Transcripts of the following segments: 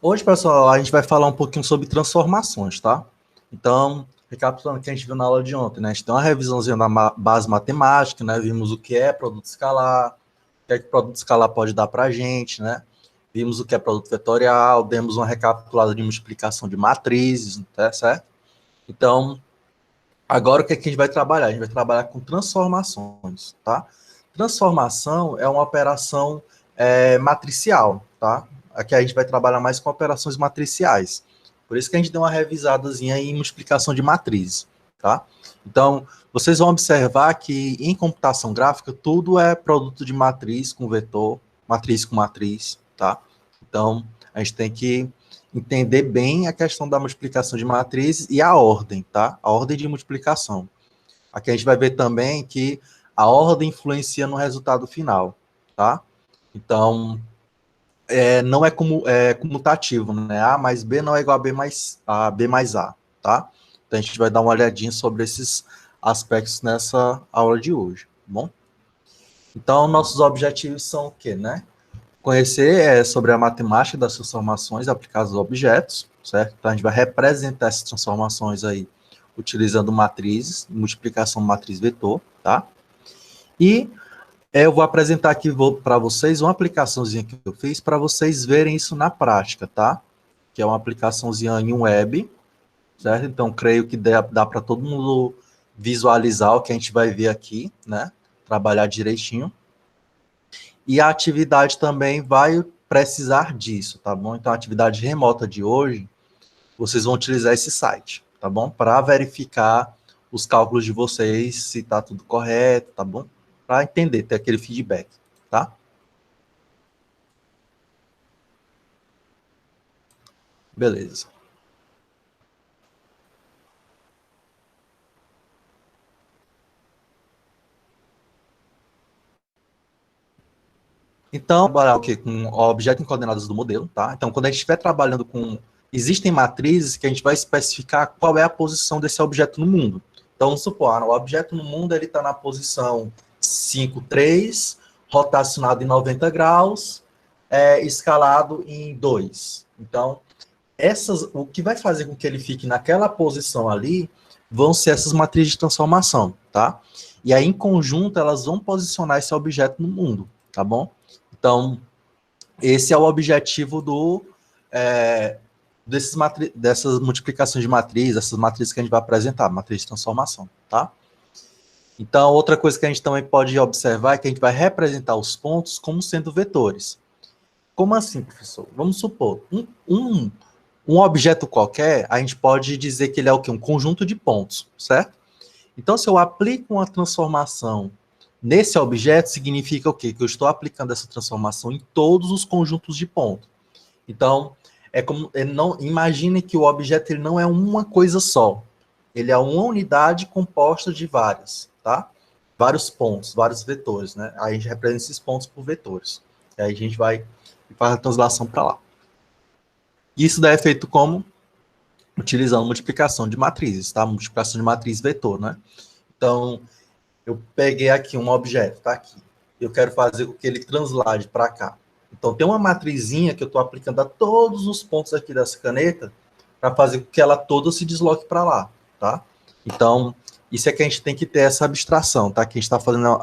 Hoje, pessoal, a gente vai falar um pouquinho sobre transformações, tá? Então, recapitulando o que a gente viu na aula de ontem, né? A gente deu uma revisãozinha da base matemática, né? Vimos o que é produto escalar, o que é que produto escalar pode dar para a gente, né? Vimos o que é produto vetorial, demos uma recapitulada de multiplicação de matrizes, tá certo? Então, agora o que é que a gente vai trabalhar? A gente vai trabalhar com transformações, tá? Transformação é uma operação matricial, tá? Aqui a gente vai trabalhar mais com operações matriciais. Por isso que a gente deu uma revisadazinha em multiplicação de matrizes, tá? Então, vocês vão observar que em computação gráfica tudo é produto de matriz com vetor, matriz com matriz, tá? Então, a gente tem que entender bem a questão da multiplicação de matrizes e a ordem, tá? A ordem de multiplicação. Aqui a gente vai ver também que a ordem influencia no resultado final, tá? Então, não é, comutativo, né? A mais B não é igual a B mais A, tá? Então a gente vai dar uma olhadinha sobre esses aspectos nessa aula de hoje, tá bom? Então, nossos objetivos são o quê, né? Conhecer sobre a matemática das transformações aplicadas a objetos, certo? Então, a gente vai representar essas transformações aí utilizando matrizes, multiplicação matriz vetor, tá? E eu vou apresentar aqui para vocês uma aplicaçãozinha que eu fiz para vocês verem isso na prática, tá? Que é uma aplicaçãozinha em web, certo? Então, creio que dá para todo mundo visualizar o que a gente vai ver aqui, né? Trabalhar direitinho. E a atividade também vai precisar disso, tá bom? Então, a atividade remota de hoje, vocês vão utilizar esse site, tá bom? Para verificar os cálculos de vocês, se está tudo correto, tá bom? Para entender, ter aquele feedback, tá? Beleza. Então, trabalhar o quê? Com o objeto em coordenadas do modelo, tá? Então, quando a gente estiver trabalhando com... Existem matrizes que a gente vai especificar qual é a posição desse objeto no mundo. Então, vamos supor, o objeto no mundo ele está na posição 5, 3, rotacionado em 90 graus, escalado em 2. Então, o que vai fazer com que ele fique naquela posição ali vão ser essas matrizes de transformação, tá? E aí, em conjunto, elas vão posicionar esse objeto no mundo, tá bom? Então, esse é o objetivo é, dessas multiplicações de matriz, essas matrizes que a gente vai apresentar, matriz de transformação, tá? Então, outra coisa que a gente também pode observar é que a gente vai representar os pontos como sendo vetores. Como assim, professor? Vamos supor, um objeto qualquer, a gente pode dizer que ele é o quê? Um conjunto de pontos, certo? Então, se eu aplico uma transformação nesse objeto, significa o quê? Que eu estou aplicando essa transformação em todos os conjuntos de pontos. Então, não imagine que o objeto ele não é uma coisa só. Ele é uma unidade composta de várias, tá? Vários pontos, vários vetores, né? Aí a gente representa esses pontos por vetores. E aí a gente vai e faz a translação para lá. Isso daí é feito como? Utilizando multiplicação de matrizes, tá? Multiplicação de matriz vetor, né? Então, eu peguei aqui um objeto, tá aqui. Eu quero fazer com que ele translade para cá. Então, tem uma matrizinha que eu estou aplicando a todos os pontos aqui dessa caneta para fazer com que ela toda se desloque para lá, tá? Então, isso é que a gente tem que ter essa abstração, tá? Que a gente está fazendo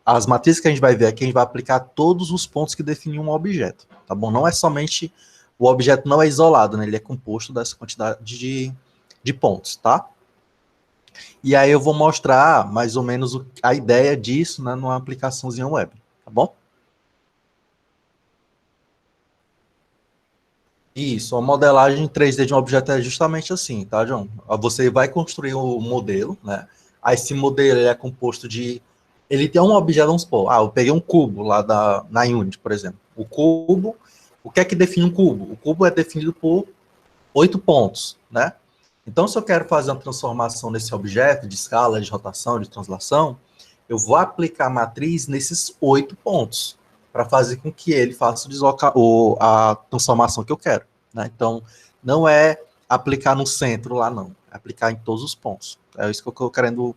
as matrizes que a gente vai ver aqui, a gente vai aplicar todos os pontos que definem um objeto, tá bom? Não é somente, o objeto não é isolado, né? Ele é composto dessa quantidade de pontos, tá? E aí eu vou mostrar mais ou menos a ideia disso, né, numa aplicaçãozinha web, tá bom? Isso, a modelagem 3D de um objeto é justamente assim, tá, João? Você vai construir o modelo, né? Aí esse modelo ele é composto de... Ele tem um objeto, vamos supor, eu peguei um cubo lá na Unity, por exemplo. O cubo, o que é que define um cubo? O cubo é definido por 8 pontos, né? Então, se eu quero fazer uma transformação nesse objeto de escala, de rotação, de translação, eu vou aplicar a matriz nesses 8 pontos para fazer com que ele faça a transformação que eu quero, né? Então, não é aplicar no centro lá, não. É aplicar em todos os pontos. É isso que eu estou querendo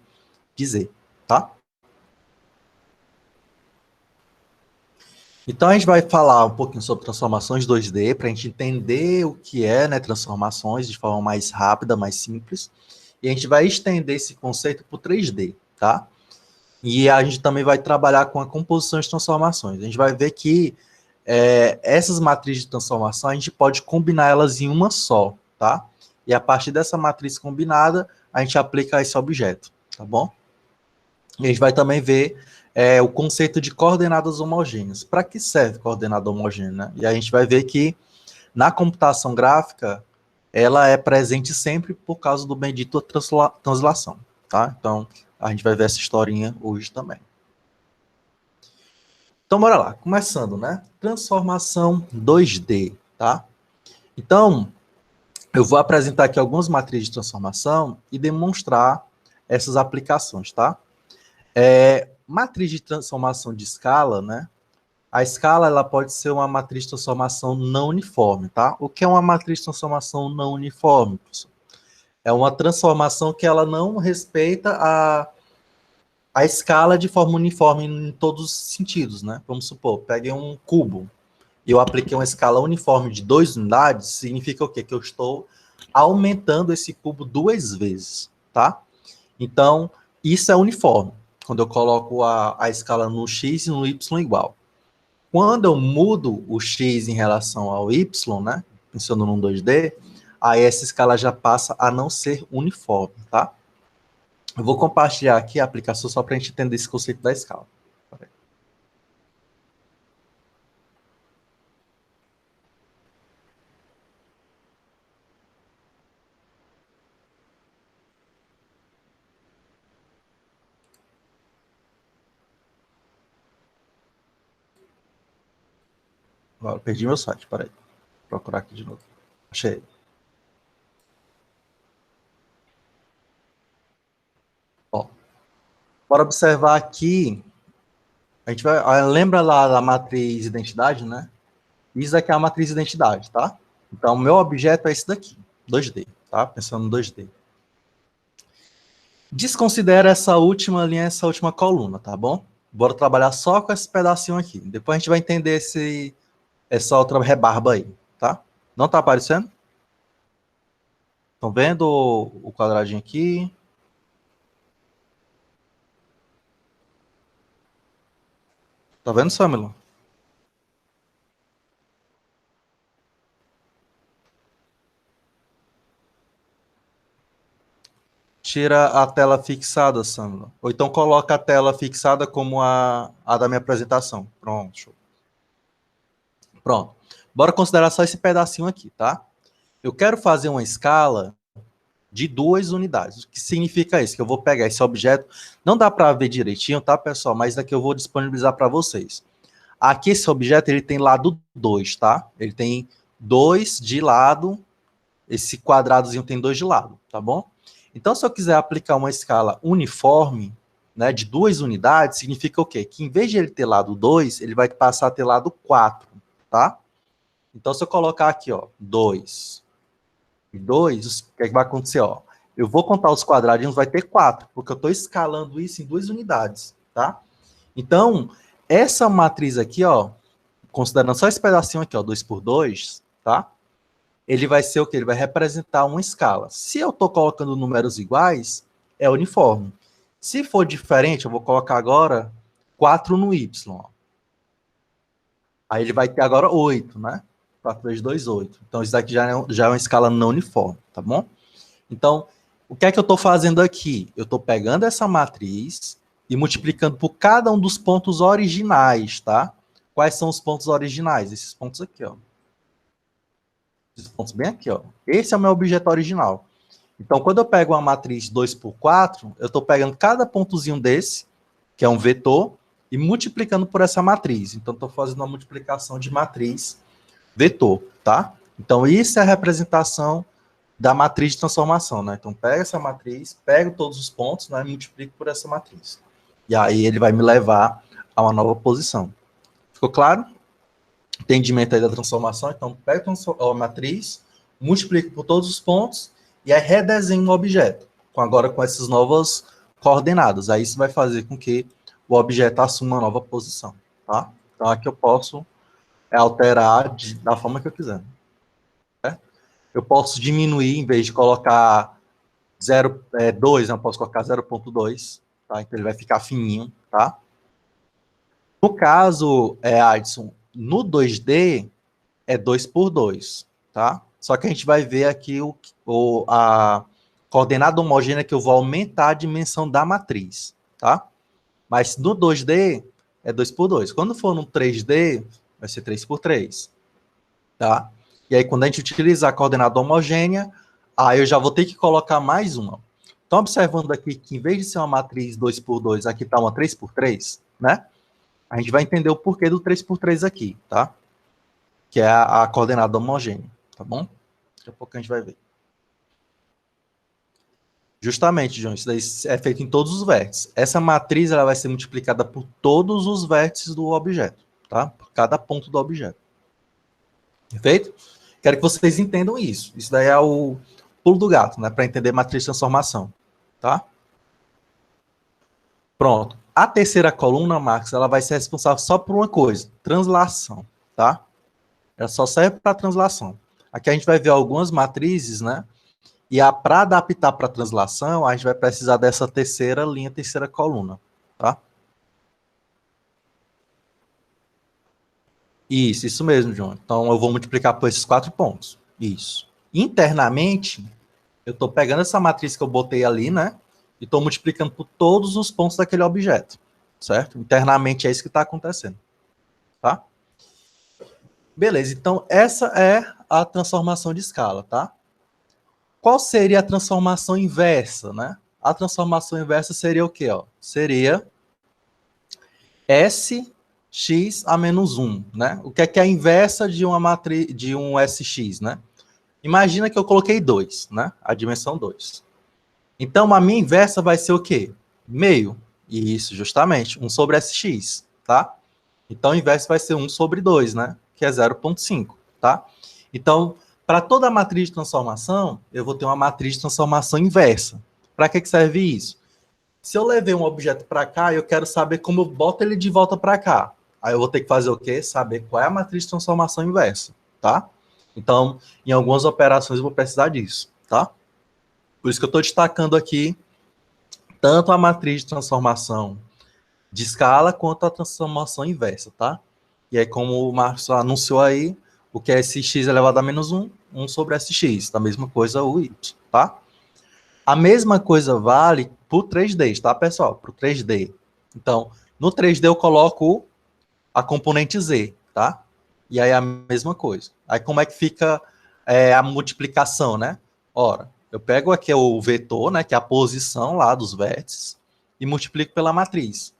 dizer, tá? Então, a gente vai falar um pouquinho sobre transformações 2D, para a gente entender o que é, né, transformações de forma mais rápida, mais simples. E a gente vai estender esse conceito para o 3D, tá? E a gente também vai trabalhar com a composição de transformações. A gente vai ver que essas matrizes de transformação, a gente pode combinar elas em uma só, tá? E a partir dessa matriz combinada, a gente aplica esse objeto, tá bom? E a gente vai também ver o conceito de coordenadas homogêneas. Para que serve coordenada homogênea? Né? E a gente vai ver que na computação gráfica, ela é presente sempre por causa do bendito translação, tá? Então, a gente vai ver essa historinha hoje também. Então, bora lá. Começando, né? Transformação 2D, tá? Então, eu vou apresentar aqui algumas matrizes de transformação e demonstrar essas aplicações, tá? Matriz de transformação de escala, né? A escala ela pode ser uma matriz de transformação não uniforme, tá? O que é uma matriz de transformação não uniforme, pessoal? É uma transformação que ela não respeita a escala de forma uniforme em todos os sentidos, né? Vamos supor, peguei um cubo e eu apliquei uma escala uniforme de 2 unidades, significa o quê? Que eu estou aumentando esse cubo 2 vezes, tá? Então, isso é uniforme, quando eu coloco a escala no x e no y igual. Quando eu mudo o x em relação ao y, né, pensando num 2D, aí essa escala já passa a não ser uniforme, tá? Eu vou compartilhar aqui a aplicação só para a gente entender esse conceito da escala. Agora, perdi meu site, peraí. Vou procurar aqui de novo. Achei. Ó, bora observar aqui. A gente vai. Lembra lá da matriz identidade, né? Isso aqui é a matriz identidade, tá? Então, o meu objeto é esse daqui, 2D, tá? Pensando no 2D. Desconsidera essa última linha, essa última coluna, tá bom? Bora trabalhar só com esse pedacinho aqui. Depois a gente vai entender essa outra rebarba aí, tá? Não tá aparecendo? Estão vendo o quadradinho aqui? Tá vendo, Samilo? Tira a tela fixada, Samilo. Ou então coloca a tela fixada como a da minha apresentação. Pronto, show. Pronto. Bora considerar só esse pedacinho aqui, tá? Eu quero fazer uma escala de 2 unidades. O que significa isso? Que eu vou pegar esse objeto, não dá para ver direitinho, tá, pessoal? Mas daqui eu vou disponibilizar para vocês. Aqui esse objeto, ele tem lado 2, tá? Ele tem 2 de lado, esse quadradozinho tem 2 de lado, tá bom? Então, se eu quiser aplicar uma escala uniforme, né, de 2 unidades, significa o quê? Que em vez de ele ter lado 2, ele vai passar a ter lado 4, tá? Então, se eu colocar aqui, ó, 2 e 2, o que é que vai acontecer? Ó? Eu vou contar os quadradinhos, vai ter 4, porque eu estou escalando isso em 2 unidades, tá? Então, essa matriz aqui, ó, considerando só esse pedacinho aqui, ó, 2 por 2, tá? Ele vai ser o quê? Ele vai representar uma escala. Se eu estou colocando números iguais, é uniforme. Se for diferente, eu vou colocar agora 4 no Y. Ó. Aí ele vai ter agora 8, né? 4 vezes 2, 8. Então, isso daqui já é uma escala não uniforme, tá bom? Então, o que é que eu estou fazendo aqui? Eu estou pegando essa matriz e multiplicando por cada um dos pontos originais, tá? Quais são os pontos originais? Esses pontos aqui, ó. Esses pontos bem aqui, ó. Esse é o meu objeto original. Então, quando eu pego uma matriz 2 por 4, eu estou pegando cada pontozinho desse, que é um vetor, e multiplicando por essa matriz. Então, estou fazendo uma multiplicação de matriz vetor, tá? Então, isso é a representação da matriz de transformação, né? Então, pega essa matriz, pego todos os pontos, né, e multiplico por essa matriz. E aí ele vai me levar a uma nova posição. Ficou claro? Entendimento aí da transformação. Então, pego a matriz, multiplico por todos os pontos e aí redesenho o objeto, agora com essas novas coordenadas. Aí isso vai fazer com que o objeto assuma uma nova posição, tá? Então, aqui eu posso alterar da forma que eu quiser. Certo? Eu posso diminuir, em vez de colocar 2, eu posso colocar 0,2, tá? Então, ele vai ficar fininho, tá? No caso, Adson, no 2D, é 2 por 2, tá? Só que a gente vai ver aqui a coordenada homogênea que eu vou aumentar a dimensão da matriz, tá? Mas no 2D é 2 por 2. Quando for no 3D, vai ser 3 por 3, tá? E aí, quando a gente utilizar a coordenada homogênea, aí eu já vou ter que colocar mais uma. Então, observando aqui que em vez de ser uma matriz 2 por 2, aqui está uma 3 por 3, né? A gente vai entender o porquê do 3 por 3 aqui, tá? Que é a coordenada homogênea, tá bom? Daqui a pouco a gente vai ver. Justamente, João, isso daí é feito em todos os vértices. Essa matriz ela vai ser multiplicada por todos os vértices do objeto, tá? Por cada ponto do objeto. Perfeito? Quero que vocês entendam isso. Isso daí é o pulo do gato, né? Para entender matriz de transformação, tá? Pronto. A terceira coluna, Marcos, ela vai ser responsável só por uma coisa, translação, tá? Ela só serve para translação. Aqui a gente vai ver algumas matrizes, né? E para adaptar para a translação, a gente vai precisar dessa terceira linha, terceira coluna, tá? Isso mesmo, João. Então, eu vou multiplicar por esses 4 pontos. Isso. Internamente, eu estou pegando essa matriz que eu botei ali, né? E estou multiplicando por todos os pontos daquele objeto, certo? Internamente é isso que está acontecendo, tá? Beleza, então essa é a transformação de escala, tá? Qual seria a transformação inversa, né? A transformação inversa seria o quê? Ó? Seria Sx a menos 1, né? O que é a inversa de uma matriz de um Sx, né? Imagina que eu coloquei 2, né? A dimensão 2. Então, a minha inversa vai ser o quê? Meio. Isso, justamente. 1 sobre Sx, tá? Então, o inverso vai ser 1 sobre 2, né? Que é 0,5, tá? Então, para toda a matriz de transformação, eu vou ter uma matriz de transformação inversa. Para que serve isso? Se eu levei um objeto para cá, eu quero saber como eu boto ele de volta para cá. Aí eu vou ter que fazer o quê? Saber qual é a matriz de transformação inversa, tá? Então, em algumas operações eu vou precisar disso, tá? Por isso que eu estou destacando aqui tanto a matriz de transformação de escala quanto a transformação inversa, tá? E aí, como o Marcos anunciou aí, o que é Sx elevado a menos 1, 1 sobre Sx. A mesma coisa o y, tá? A mesma coisa vale para o 3D, tá, pessoal? Para o 3D. Então, no 3D eu coloco a componente z, tá? E aí a mesma coisa. Aí como é que fica a multiplicação, né? Ora, eu pego aqui o vetor, né, que é a posição lá dos vértices, e multiplico pela matriz.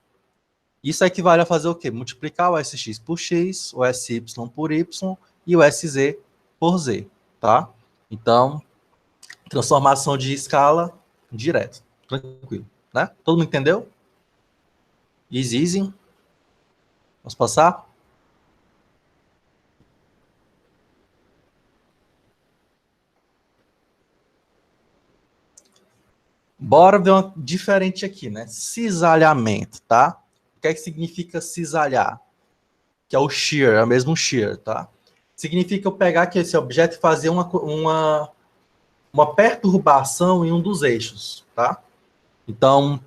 Isso equivale a fazer o quê? Multiplicar o Sx por x, o Sy por y e o Sz por z, tá? Então, transformação de escala direto, tranquilo, né? Todo mundo entendeu? Easy. Vamos passar? Bora ver uma diferente aqui, né? Cisalhamento, tá? O que é que significa cisalhar? Que é o shear, é o mesmo shear, tá? Significa eu pegar aqui esse objeto e fazer uma perturbação em um dos eixos, tá? Então,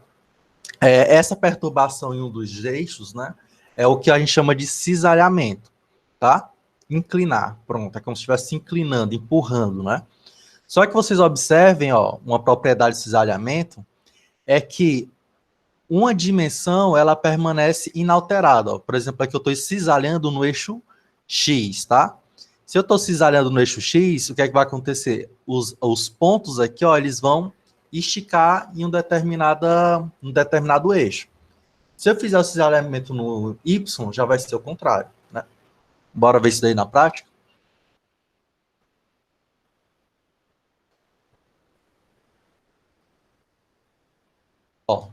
essa perturbação em um dos eixos, né? É o que a gente chama de cisalhamento, tá? Inclinar, pronto, é como se estivesse inclinando, empurrando, né? Só que vocês observem, ó, uma propriedade de cisalhamento é que uma dimensão ela permanece inalterada. Ó. Por exemplo, aqui eu estou cisalhando no eixo X, tá? Se eu estou cisalhando no eixo X, o que é que vai acontecer? Os pontos aqui, ó, eles vão esticar em um determinado eixo. Se eu fizer o cisalhamento no Y, já vai ser o contrário, né? Bora ver isso daí na prática? Ó,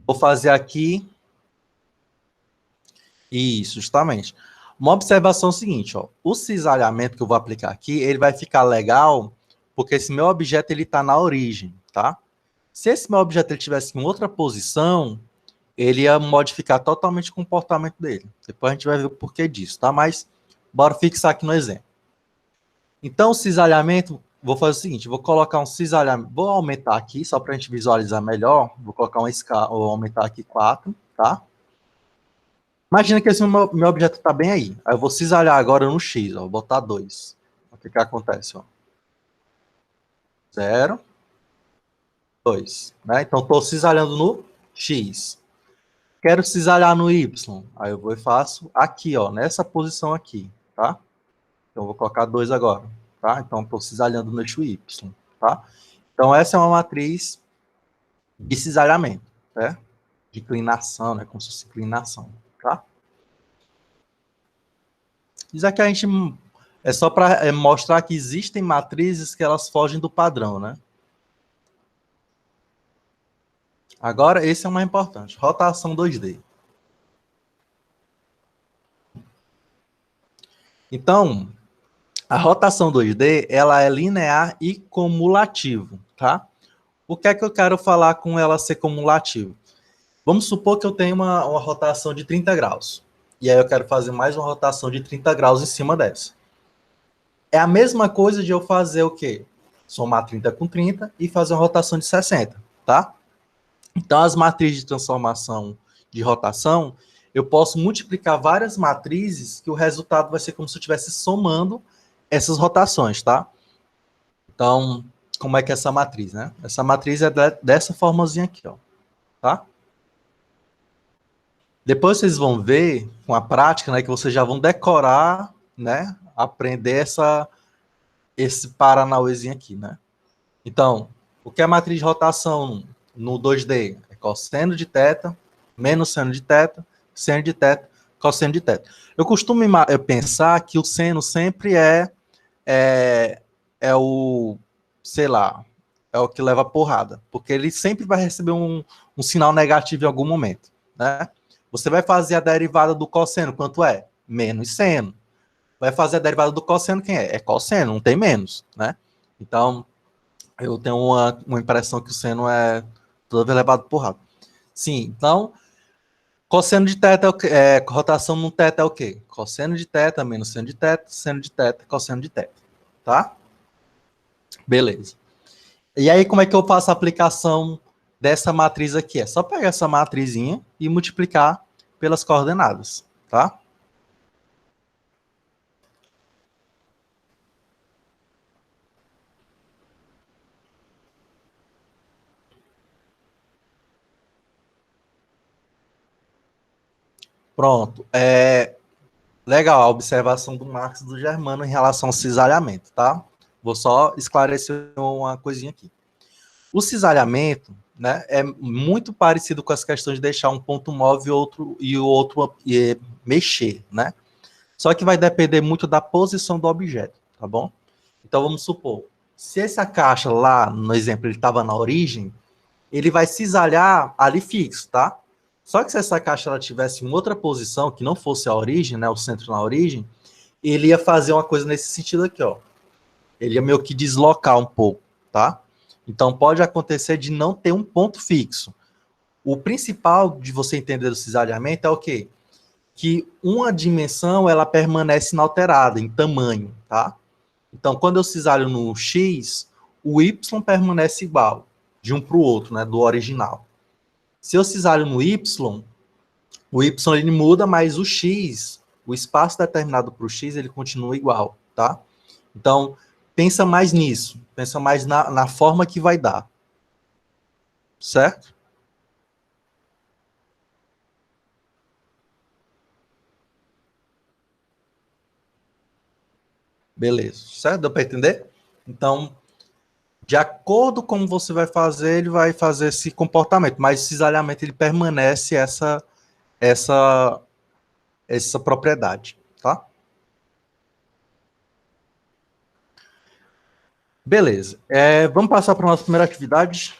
vou fazer aqui. Isso, justamente. Uma observação é o seguinte, ó, o cisalhamento que eu vou aplicar aqui, ele vai ficar legal porque esse meu objeto ele está na origem, tá? Se esse meu objeto ele tivesse em outra posição, ele ia modificar totalmente o comportamento dele. Depois a gente vai ver o porquê disso, tá? Mas bora fixar aqui no exemplo. Então, o cisalhamento, vou fazer o seguinte, vou colocar um cisalhamento, vou aumentar aqui, só para a gente visualizar melhor, vou colocar uma escala, vou aumentar aqui 4, tá? Imagina que esse meu objeto está bem aí. Aí eu vou cisalhar agora no X, ó, vou botar 2. O que acontece? Ó? 0, 2. Né? Então, estou cisalhando no X. Quero cisalhar no Y. Aí eu vou e faço aqui, ó, nessa posição aqui, tá? Então, eu vou colocar 2 agora, tá? Então, estou cisalhando no eixo Y, tá? Então, essa é uma matriz de cisalhamento, né? De inclinação, né? Como se fosse inclinação, tá? Isso aqui a gente é só para mostrar que existem matrizes que elas fogem do padrão, né? Agora, esse é o mais importante. Rotação 2D. Então, a rotação 2D, ela é linear e cumulativo, tá? O que é que eu quero falar com ela ser cumulativo? Vamos supor que eu tenho uma rotação de 30 graus. E aí eu quero fazer mais uma rotação de 30 graus em cima dessa. É a mesma coisa de eu fazer o quê? Somar 30 com 30 e fazer uma rotação de 60, tá? Então, as matrizes de transformação de rotação, eu posso multiplicar várias matrizes que o resultado vai ser como se eu estivesse somando essas rotações, tá? Então, como é que é essa matriz, né? Essa matriz é dessa formazinha aqui, ó, tá? Depois vocês vão ver, com a prática, né, que vocês já vão decorar, né, aprender esse paranauêzinho aqui, né? Então, o que é a matriz de rotação no 2D? É cosseno de θ, menos seno de θ, seno de θ, cosseno de θ. Eu costumo pensar que o seno sempre é o, sei lá, é o que leva porrada, porque ele sempre vai receber um sinal negativo em algum momento, né? Você vai fazer a derivada do cosseno, quanto é? Menos seno. Vai fazer a derivada do cosseno, quem é? É cosseno, não tem menos, né? Então, eu tenho uma impressão que o seno é todo elevado por rato. Sim, então, cosseno de θ rotação no θ é o quê? Cosseno de θ menos seno de θ, cosseno de θ, tá? Beleza. E aí, como é que eu faço a aplicação dessa matriz aqui? É só pegar essa matrizinha e multiplicar pelas coordenadas, tá? Pronto. Legal a observação do Marx e do Germano em relação ao cisalhamento, tá? Vou só esclarecer uma coisinha aqui. O cisalhamento, né, é muito parecido com as questões de deixar um ponto móvel e o outro mexer, né? Só que vai depender muito da posição do objeto, tá bom? Então vamos supor, se essa caixa lá, no exemplo, ele estava na origem, ele vai cisalhar ali fixo, tá? Só que se essa caixa ela tivesse em outra posição, que não fosse a origem, né, o centro na origem, ele ia fazer uma coisa nesse sentido aqui, ó. Ele ia meio que deslocar um pouco, tá? Então pode acontecer de não ter um ponto fixo. O principal de você entender o cisalhamento é o quê? Que uma dimensão ela permanece inalterada em tamanho, tá? Então quando eu cisalho no X, o Y permanece igual de um para o outro, né, do original. Se eu cisalho no Y, o Y ele muda, mas o X, o espaço determinado para o X, ele continua igual, tá? Então, pensa mais nisso, pensa mais na forma que vai dar, certo? Beleza, certo? Deu para entender? Então, de acordo com como você vai fazer, ele vai fazer esse comportamento, mas o cisalhamento ele permanece essa, essa propriedade, tá? Beleza. Vamos passar para a nossa primeira atividade.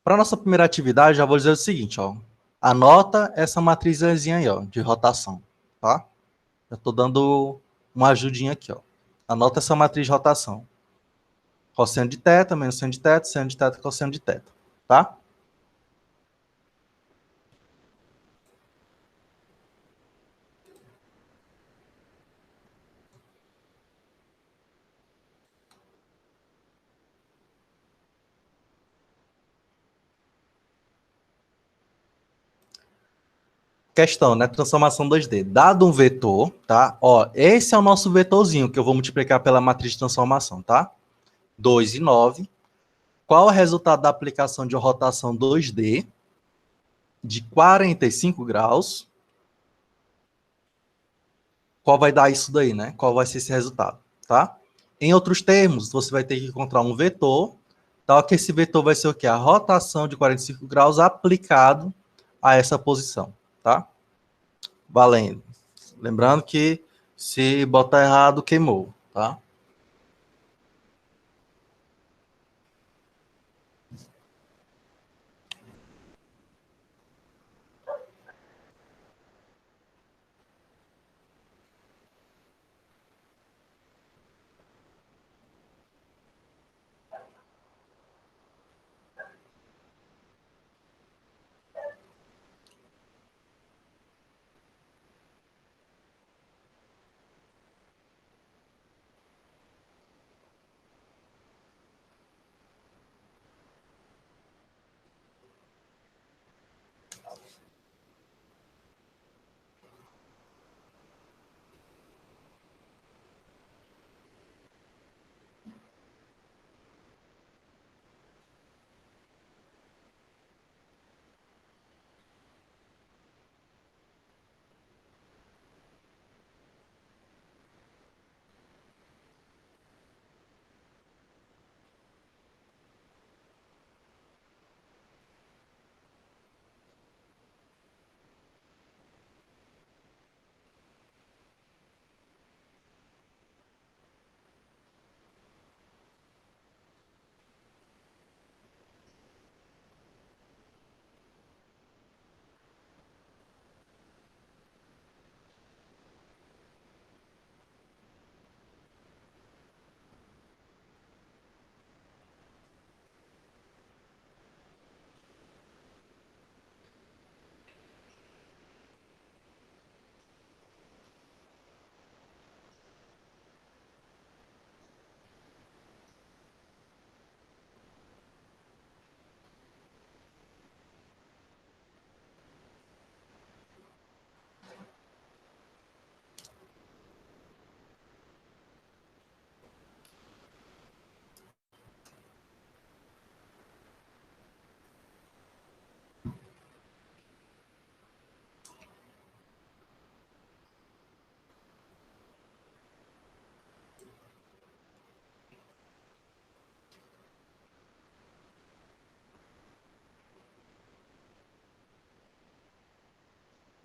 Para a nossa primeira atividade, já vou dizer o seguinte, ó. Anota essa matrizinha aí, ó, de rotação, tá? Eu estou dando uma ajudinha aqui, ó. Anota essa matriz de rotação. Cosseno de θ, menos seno de θ, cosseno de θ, tá? questão, né? Transformação 2D. Dado um vetor, tá? Ó, esse é o nosso vetorzinho que eu vou multiplicar pela matriz de transformação, tá? 2 e 9. Qual é o resultado da aplicação de rotação 2D de 45 graus? Qual vai dar isso daí, né? Qual vai ser esse resultado, tá? Em outros termos, você vai ter que encontrar um vetor, tá? Que esse vetor vai ser o quê? A rotação de 45 graus aplicado a essa posição, tá? Valendo. Lembrando que se botar errado, queimou, tá?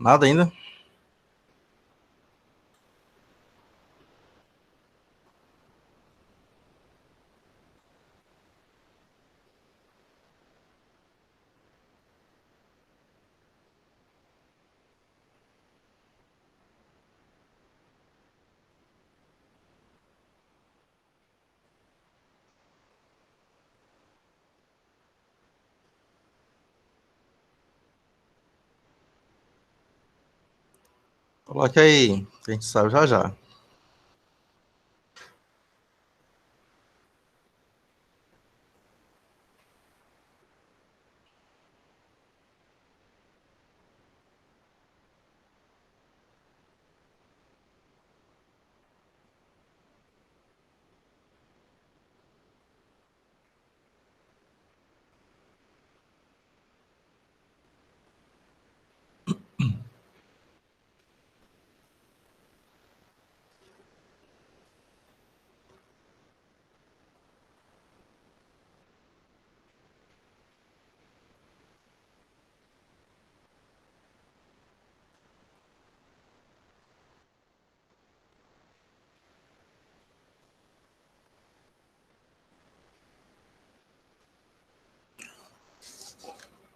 Nada ainda? Coloque aí, que a gente sabe já já.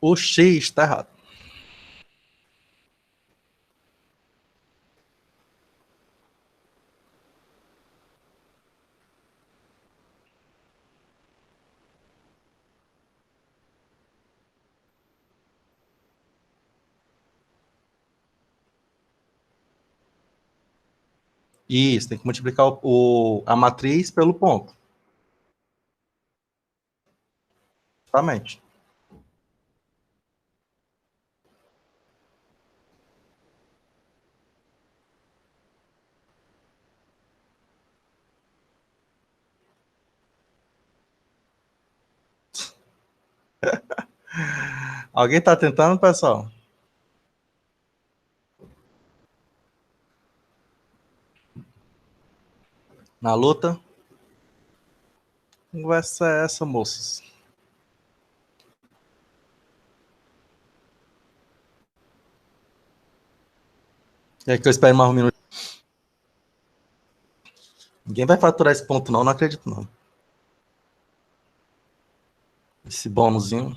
O X está errado. Isso, tem que multiplicar a matriz pelo ponto. Exatamente. Alguém está tentando, pessoal? Na luta? Que conversa é essa, moças? É que eu espero mais um minuto. Ninguém vai faturar esse ponto, não acredito, não. Esse bônusinho.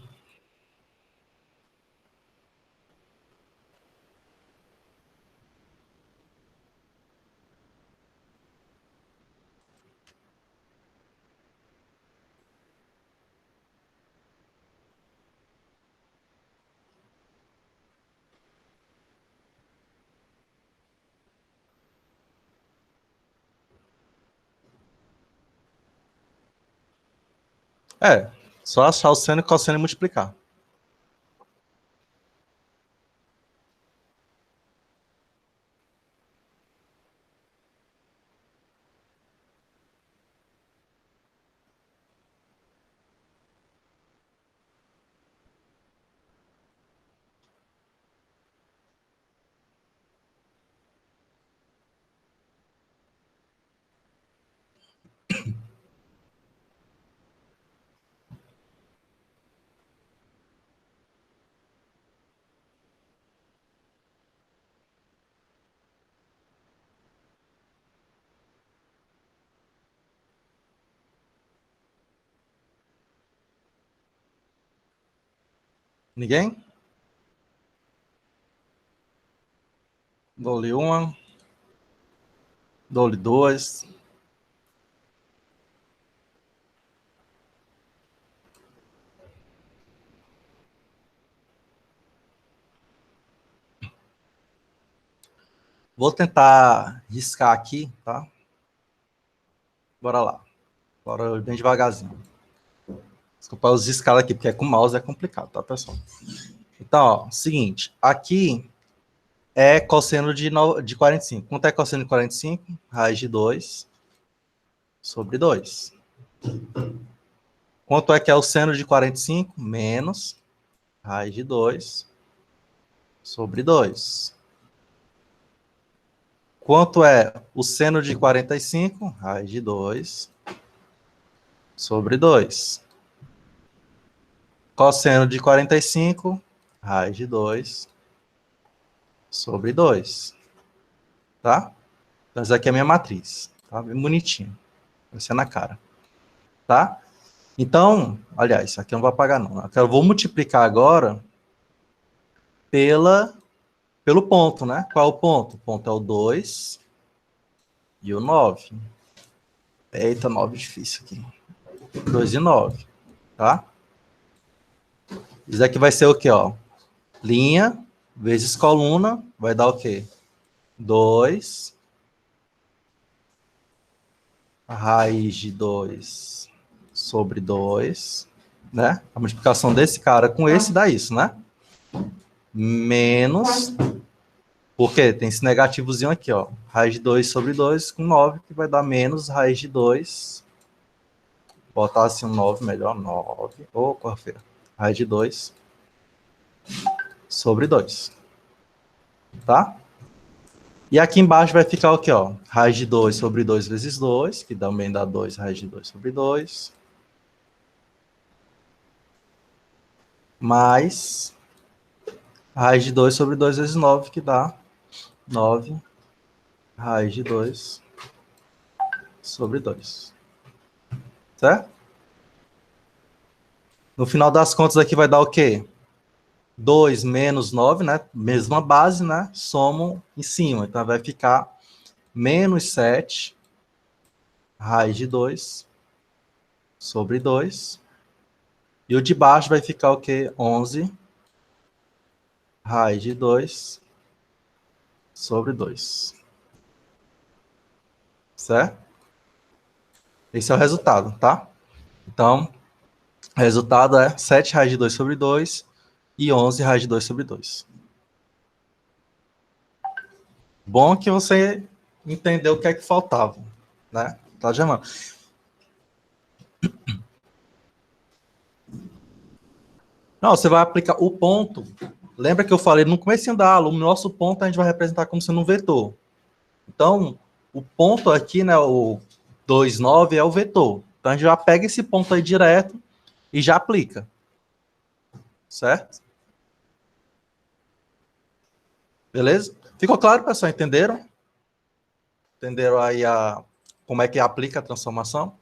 É, só achar o seno e cosseno e multiplicar. Ninguém? Dou-lhe uma. Dou-lhe duas. Vou tentar riscar aqui, tá? Bora lá. Bora bem devagarzinho. Desculpa os escalas aqui, porque com mouse é complicado, tá, pessoal? Então, ó, seguinte. Aqui é cosseno de 45. Quanto é cosseno de 45? Raiz de 2 sobre 2. Quanto é que é o seno de 45? Menos raiz de 2 sobre 2. Quanto é o seno de 45? Raiz de 2 sobre 2. Cosseno de 45? Raiz de 2 sobre 2. Tá? Então, essa aqui é a minha matriz. Tá? Bem bonitinho. Vai ser na cara. Tá? Então, aliás, isso aqui eu não vou apagar, não. Eu vou multiplicar agora pelo ponto, né? Qual é o ponto? O ponto é o 2 e o 9. Eita, 9 difícil aqui. 2 e 9, tá? Isso aqui vai ser o quê, ó? Linha vezes coluna, vai dar o quê? 2 raiz de 2 sobre 2, né? A multiplicação desse cara com esse dá isso, né? Menos, porque tem esse negativozinho aqui, ó. Raiz de 2 sobre 2 com 9, que vai dar menos raiz de 2. Botar assim um 9 melhor, 9. Ô, quarta-feira. Raiz de 2 sobre 2. Tá? E aqui embaixo vai ficar o quê, ó? Raiz de 2 sobre 2 vezes 2, que também dá 2 raiz de 2 sobre 2. Mais raiz de 2 sobre 2 vezes 9, que dá 9 raiz de 2 sobre 2. Certo? No final das contas aqui vai dar o quê? 2 menos 9, né? Mesma base, né? Somam em cima. Então vai ficar menos 7 raiz de 2 sobre 2. E o de baixo vai ficar o quê? 11 raiz de 2 sobre 2. Certo? Esse é o resultado, tá? Então, o resultado é 7 raiz de 2 sobre 2 e 11 raiz de 2 sobre 2. Bom que você entendeu o que é que faltava, né? Tá, Germano? Não, você vai aplicar o ponto. Lembra que eu falei no começo da aula, o nosso ponto a gente vai representar como sendo um vetor. Então, o ponto aqui, né, o 2,9 é o vetor. Então, a gente já pega esse ponto aí direto e já aplica. Certo? Beleza? Ficou claro, pessoal? Entenderam? Entenderam aí como é que aplica a transformação?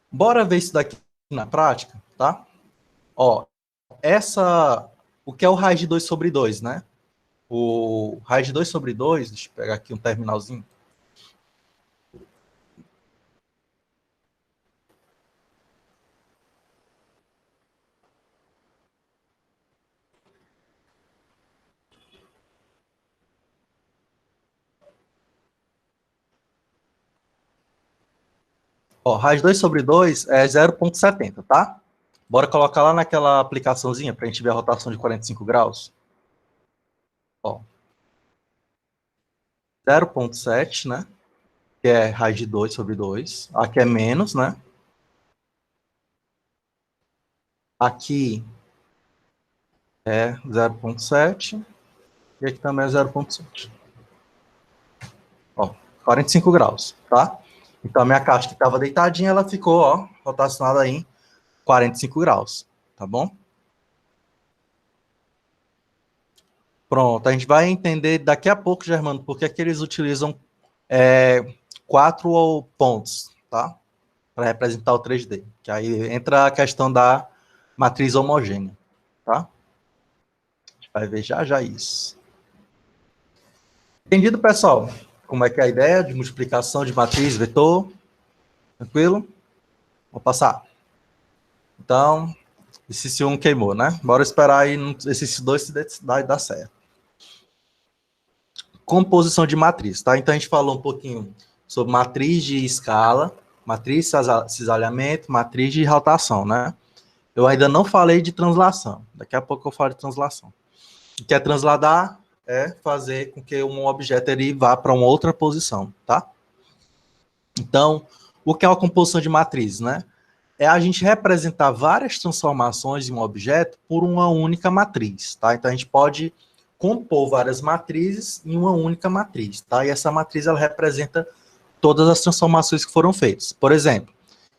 Bora ver isso daqui na prática, tá? Ó, o que é o raiz de 2 sobre 2, né? O raiz de 2 sobre 2, deixa eu pegar aqui um terminalzinho. Ó, raiz de 2 sobre 2 é 0,70, tá? Bora colocar lá naquela aplicaçãozinha para a gente ver a rotação de 45 graus. Ó, 0,7, né? Que é raiz de 2 sobre 2. Aqui é menos, né? Aqui é 0,7 e aqui também é 0,7. Ó, 45 graus, tá? Então a minha caixa que estava deitadinha, ela ficou, ó, rotacionada em 45 graus, tá bom? Pronto, a gente vai entender daqui a pouco, Germano, porque é que eles utilizam 4 pontos, tá? Para representar o 3D. Que aí entra a questão da matriz homogênea, tá? A gente vai ver já já isso. Entendido, pessoal? Como é que é a ideia de multiplicação de matriz, vetor? Tranquilo? Vou passar. Então, exercício 1 queimou, né? Bora esperar aí no exercício 2 se dar certo. Composição de matriz, tá? Então, a gente falou um pouquinho sobre matriz de escala, matriz de cisalhamento, matriz de rotação, né? Eu ainda não falei de translação. Daqui a pouco eu falo de translação. O que é transladar é fazer com que um objeto ele vá para uma outra posição, tá? Então, o que é uma composição de matriz, né? É a gente representar várias transformações de um objeto por uma única matriz, tá? Então, a gente pode compor várias matrizes em uma única matriz, tá? E essa matriz, ela representa todas as transformações que foram feitas. Por exemplo,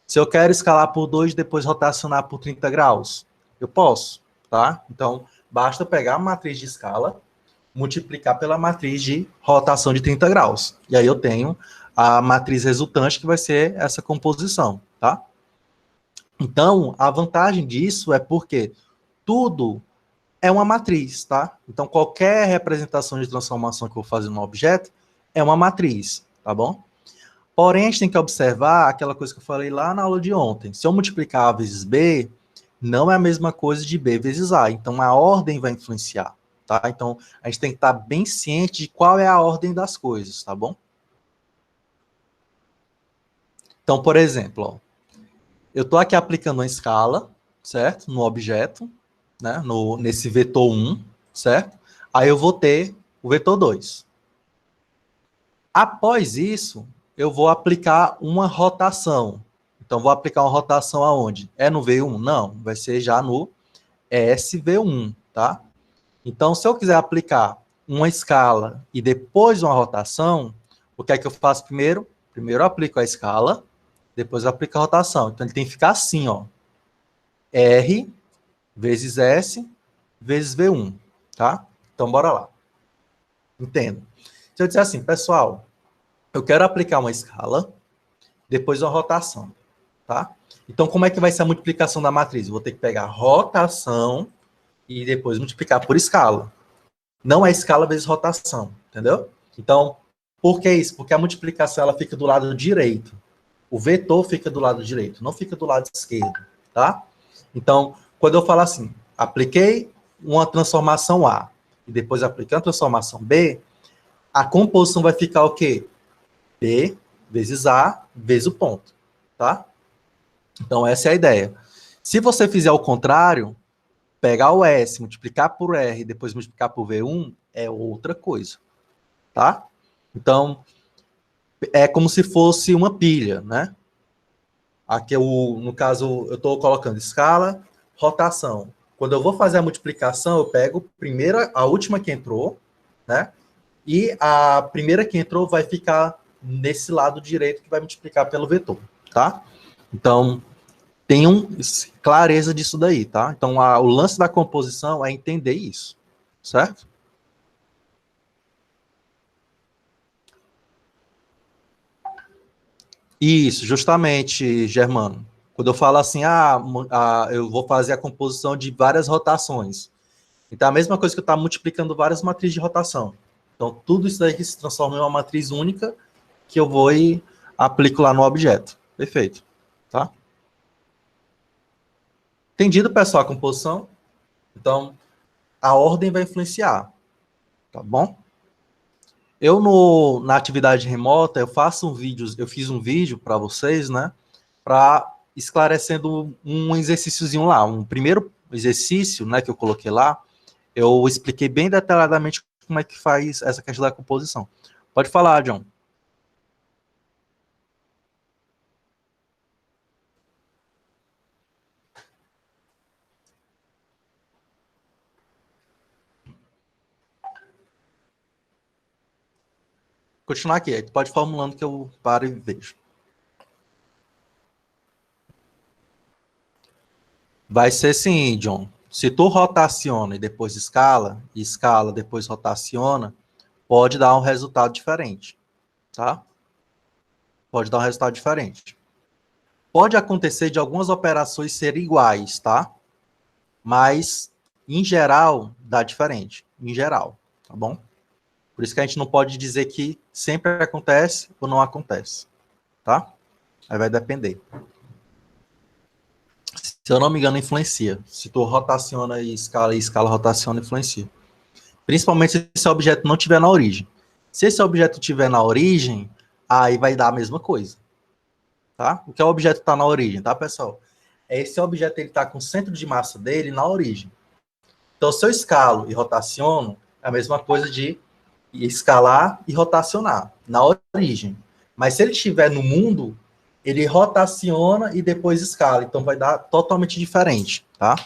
se eu quero escalar por 2 e depois rotacionar por 30 graus, eu posso, tá? Então, basta pegar a matriz de escala, multiplicar pela matriz de rotação de 30 graus. E aí eu tenho a matriz resultante, que vai ser essa composição, tá? Então, a vantagem disso é porque tudo é uma matriz, tá? Então, qualquer representação de transformação que eu vou fazer no objeto é uma matriz, tá bom? Porém, a gente tem que observar aquela coisa que eu falei lá na aula de ontem. Se eu multiplicar A vezes B, não é a mesma coisa de B vezes A. Então, a ordem vai influenciar, tá? Então, a gente tem que estar bem ciente de qual é a ordem das coisas, tá bom? Então, por exemplo, ó, eu estou aqui aplicando uma escala, certo? No objeto, né? Nesse vetor 1, certo? Aí eu vou ter o vetor 2. Após isso, eu vou aplicar uma rotação. Então, vou aplicar uma rotação aonde? É no V1? Não, vai ser já no SV1, tá? Então, se eu quiser aplicar uma escala e depois uma rotação, o que é que eu faço primeiro? Primeiro eu aplico a escala, depois eu aplico a rotação. Então, ele tem que ficar assim, ó. R vezes S vezes V1, tá? Então, bora lá. Entendo. Se eu disser assim, pessoal, eu quero aplicar uma escala, depois uma rotação, tá? Então, como é que vai ser a multiplicação da matriz? Eu vou ter que pegar rotação e depois multiplicar por escala. Não é escala vezes rotação, entendeu? Então, por que isso? Porque a multiplicação ela fica do lado direito. O vetor fica do lado direito, não fica do lado esquerdo, tá? Então, quando eu falo assim, apliquei uma transformação A e depois apliquei uma transformação B, a composição vai ficar o quê? B vezes A vezes o ponto, tá? Então, essa é a ideia. Se você fizer o contrário, pegar o S, multiplicar por R e depois multiplicar por V1, é outra coisa, tá? Então, é como se fosse uma pilha, né? Aqui, no caso, eu estou colocando escala, rotação. Quando eu vou fazer a multiplicação, eu pego a última que entrou, né? E a primeira que entrou vai ficar nesse lado direito que vai multiplicar pelo vetor, tá? Então, tenham clareza disso daí, tá? Então, o lance da composição é entender isso, certo? Isso, justamente, Germano. Quando eu falo assim, eu vou fazer a composição de várias rotações. Então, a mesma coisa que eu estou multiplicando várias matrizes de rotação. Então, tudo isso daí se transforma em uma matriz única que eu vou e aplico lá no objeto. Perfeito. Tá? Entendido, pessoal, a composição? Então, a ordem vai influenciar. Tá bom? Na atividade remota, eu fiz um vídeo para vocês, né? Para esclarecendo um exercíciozinho lá. Um primeiro exercício, né, que eu coloquei lá, eu expliquei bem detalhadamente como é que faz essa questão da composição. Pode falar, John. Continuar aqui, aí tu pode formulando que eu paro e vejo. Vai ser assim, John. Se tu rotaciona e depois escala, e escala, depois rotaciona, pode dar um resultado diferente, tá? Pode dar um resultado diferente. Pode acontecer de algumas operações serem iguais, tá? Mas, em geral, dá diferente. Em geral, tá bom? Por isso que a gente não pode dizer que sempre acontece ou não acontece, tá? Aí vai depender. Se eu não me engano, influencia. Se tu rotaciona e escala rotaciona, influencia. Principalmente se esse objeto não estiver na origem. Se esse objeto estiver na origem, aí vai dar a mesma coisa. Tá? O que é o objeto está na origem, tá, pessoal? Esse objeto está com o centro de massa dele na origem. Então, se eu escalo e rotaciono, é a mesma coisa de escalar e rotacionar na origem. Mas se ele estiver no mundo, ele rotaciona e depois escala. Então, vai dar totalmente diferente, tá?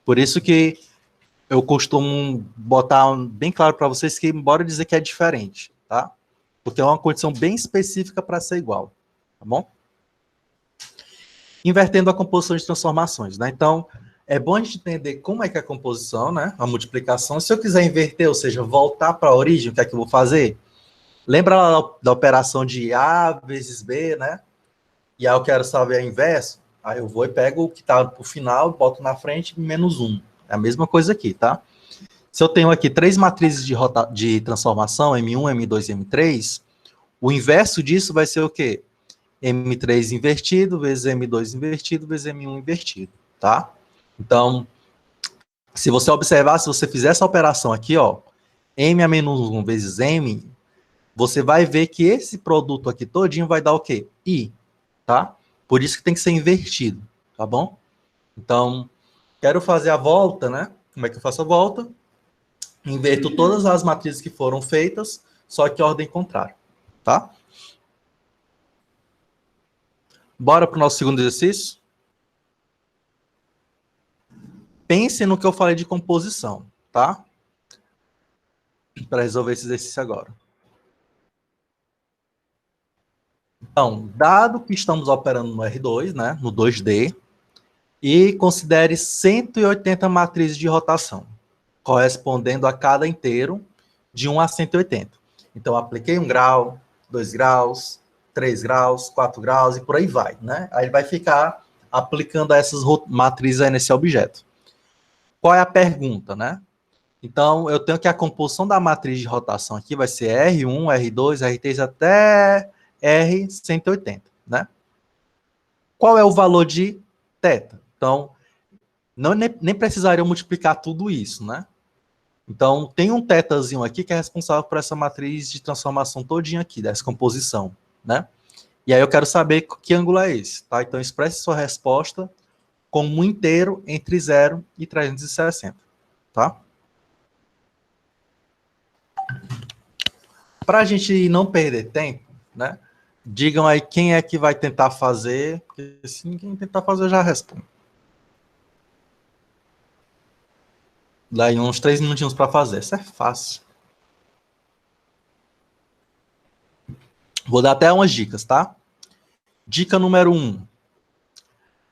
Por isso que eu costumo botar bem claro para vocês que, embora dizer que é diferente, tá? Porque é uma condição bem específica para ser igual, tá bom? Invertendo a composição de transformações, né? Então, é bom a gente entender como é que é a composição, né? A multiplicação. Se eu quiser inverter, ou seja, voltar para a origem, o que é que eu vou fazer? Lembra lá da operação de A vezes B, né? E aí eu quero saber a inverso. Aí eu vou e pego o que está por final, boto na frente, menos 1. É a mesma coisa aqui, tá? Se eu tenho aqui 3 matrizes de transformação, M1, M2 e M3, o inverso disso vai ser o quê? M3 invertido, vezes M2 invertido, vezes M1 invertido, tá? Então, se você observar, se você fizer essa operação aqui, ó, M a menos 1 vezes M, você vai ver que esse produto aqui todinho vai dar o quê? I, tá? Por isso que tem que ser invertido, tá bom? Então, quero fazer a volta, né? Como é que eu faço a volta? Inverto todas as matrizes que foram feitas, só que ordem contrária, tá? Bora para o nosso segundo exercício? Pense no que eu falei de composição, tá? Para resolver esse exercício agora. Então, dado que estamos operando no R2, né, no 2D, e considere 180 matrizes de rotação, correspondendo a cada inteiro de 1 a 180. Então, apliquei 1 grau, 2 graus, 3 graus, 4 graus e por aí vai, né? Aí ele vai ficar aplicando essas matrizes aí nesse objeto. Qual é a pergunta, né? Então, eu tenho que a composição da matriz de rotação aqui vai ser R1, R2, R3 até R180, né? Qual é o valor de θ? Então, nem precisaria multiplicar tudo isso, né? Então, tem um θzinho aqui que é responsável por essa matriz de transformação todinha aqui, dessa composição, né? E aí eu quero saber que ângulo é esse, tá? Então, expresse sua resposta como um inteiro entre 0 e 360, tá? Para a gente não perder tempo, né? Digam aí quem é que vai tentar fazer, porque se ninguém tentar fazer, eu já respondo. Daí uns 3 minutinhos para fazer. Isso é fácil. Vou dar até umas dicas, tá? Dica número 1.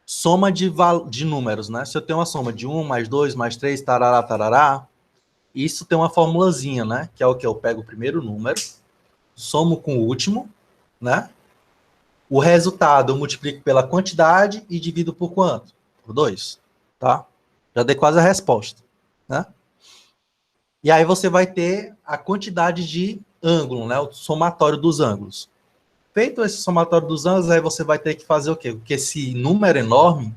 Soma de números, né? Se eu tenho uma soma de 1 mais 2 mais 3, tarará, tarará, isso tem uma formulazinha, né? Que é o que? Eu pego o primeiro número, somo com o último, né? O resultado eu multiplico pela quantidade e divido por quanto? Por 2, tá? Já dei quase a resposta, né? E aí você vai ter a quantidade de ângulo, né? O somatório dos ângulos. Feito esse somatório dos ângulos, aí você vai ter que fazer o quê? Porque esse número enorme,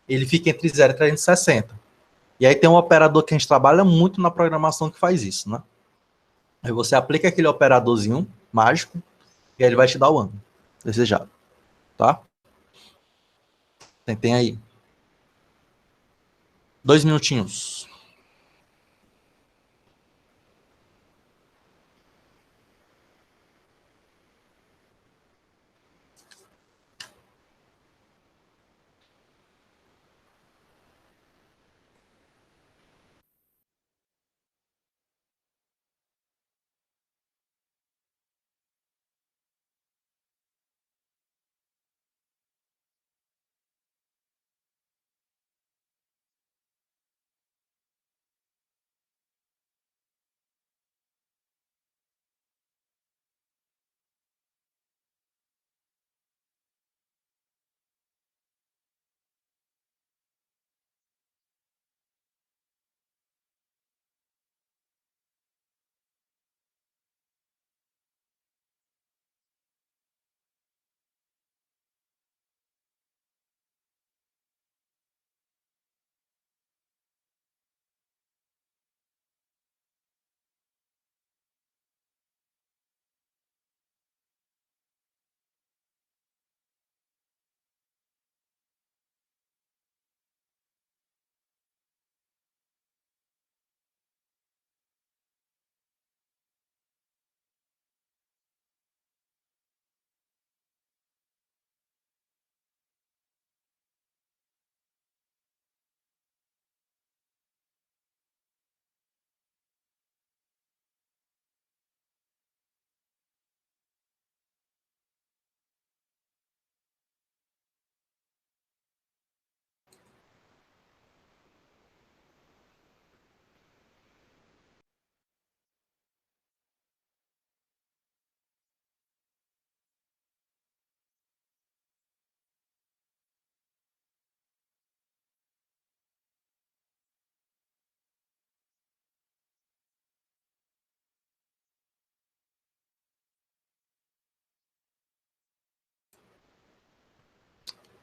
ele fica entre 0 e 360. E aí tem um operador que a gente trabalha muito na programação que faz isso, né? Aí você aplica aquele operadorzinho mágico e aí ele vai te dar o ângulo desejado, tá? Tentem aí. 2 minutinhos.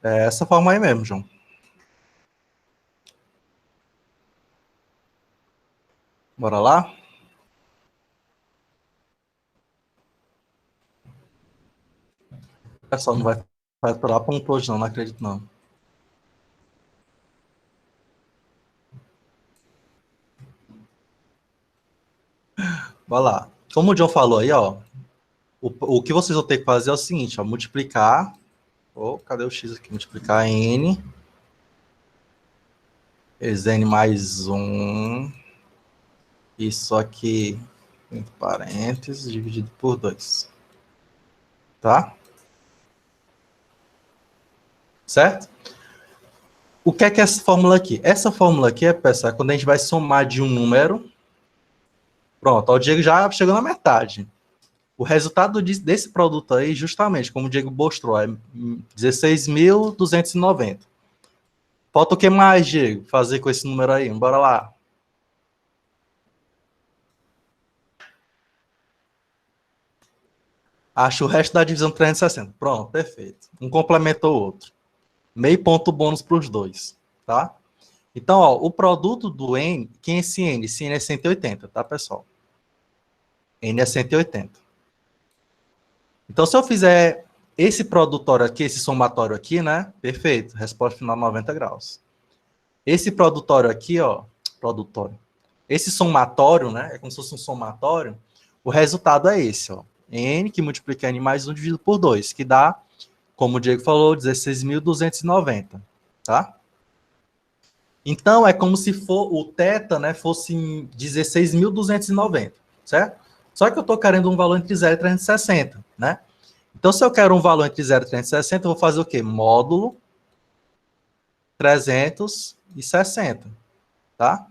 É essa forma aí mesmo, João. Bora lá? O pessoal não vai faturar ponto hoje, não acredito não. Bora lá. Como o John falou aí, ó, o que vocês vão ter que fazer é o seguinte, ó, multiplicar. Cadê o x aqui? Multiplicar n. Vezes n mais 1. Isso aqui, entre parênteses, dividido por 2. Tá? Certo? O que é essa fórmula aqui? Essa fórmula aqui é, pessoal, quando a gente vai somar de um número. Pronto, ó, o Diego já chegou na metade. O resultado desse produto aí, justamente, como o Diego mostrou, é 16.290. Falta o que mais, Diego, fazer com esse número aí? Bora lá. Acho o resto da divisão 360. Pronto, perfeito. Um complementou o outro. Meio ponto bônus para os dois, tá? Então, ó, o produto do N, quem é esse N? Esse N é 180, tá, pessoal? N é 180. Então, se eu fizer esse produtório aqui, esse somatório aqui, né? Perfeito. Resposta final 90 graus. Esse produtório aqui, ó, produtório. Esse somatório, né? É como se fosse um somatório. O resultado é esse, ó. N, que multiplica N mais 1 dividido por 2, que dá, como o Diego falou, 16.290, tá? Então, é como se o θ, né, fosse 16.290, certo? Só que eu estou querendo um valor entre 0 e 360, né? Então, se eu quero um valor entre 0 e 360, eu vou fazer o quê? Módulo 360, tá?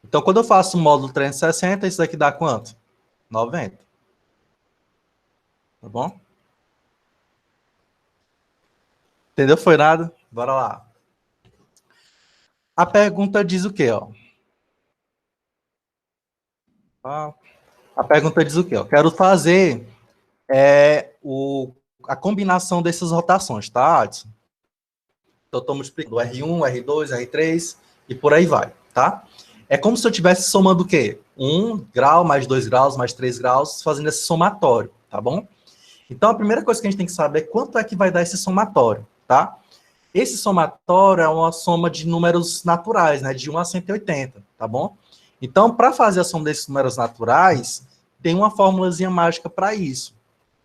Então, quando eu faço módulo 360, isso daqui dá quanto? 90. Tá bom? Entendeu? Foi nada? Bora lá. A pergunta diz o quê, ó? A pergunta diz o quê? Eu quero fazer a combinação dessas rotações, tá, Adson? Então, estou multiplicando R1, R2, R3 e por aí vai, tá? É como se eu estivesse somando o quê? 1 grau, mais 2 graus, mais 3 graus, fazendo esse somatório, tá bom? Então, a primeira coisa que a gente tem que saber é quanto é que vai dar esse somatório, tá? Esse somatório é uma soma de números naturais, né? De 1 a 180, tá bom? Então, para fazer a soma desses números naturais, tem uma formulazinha mágica para isso,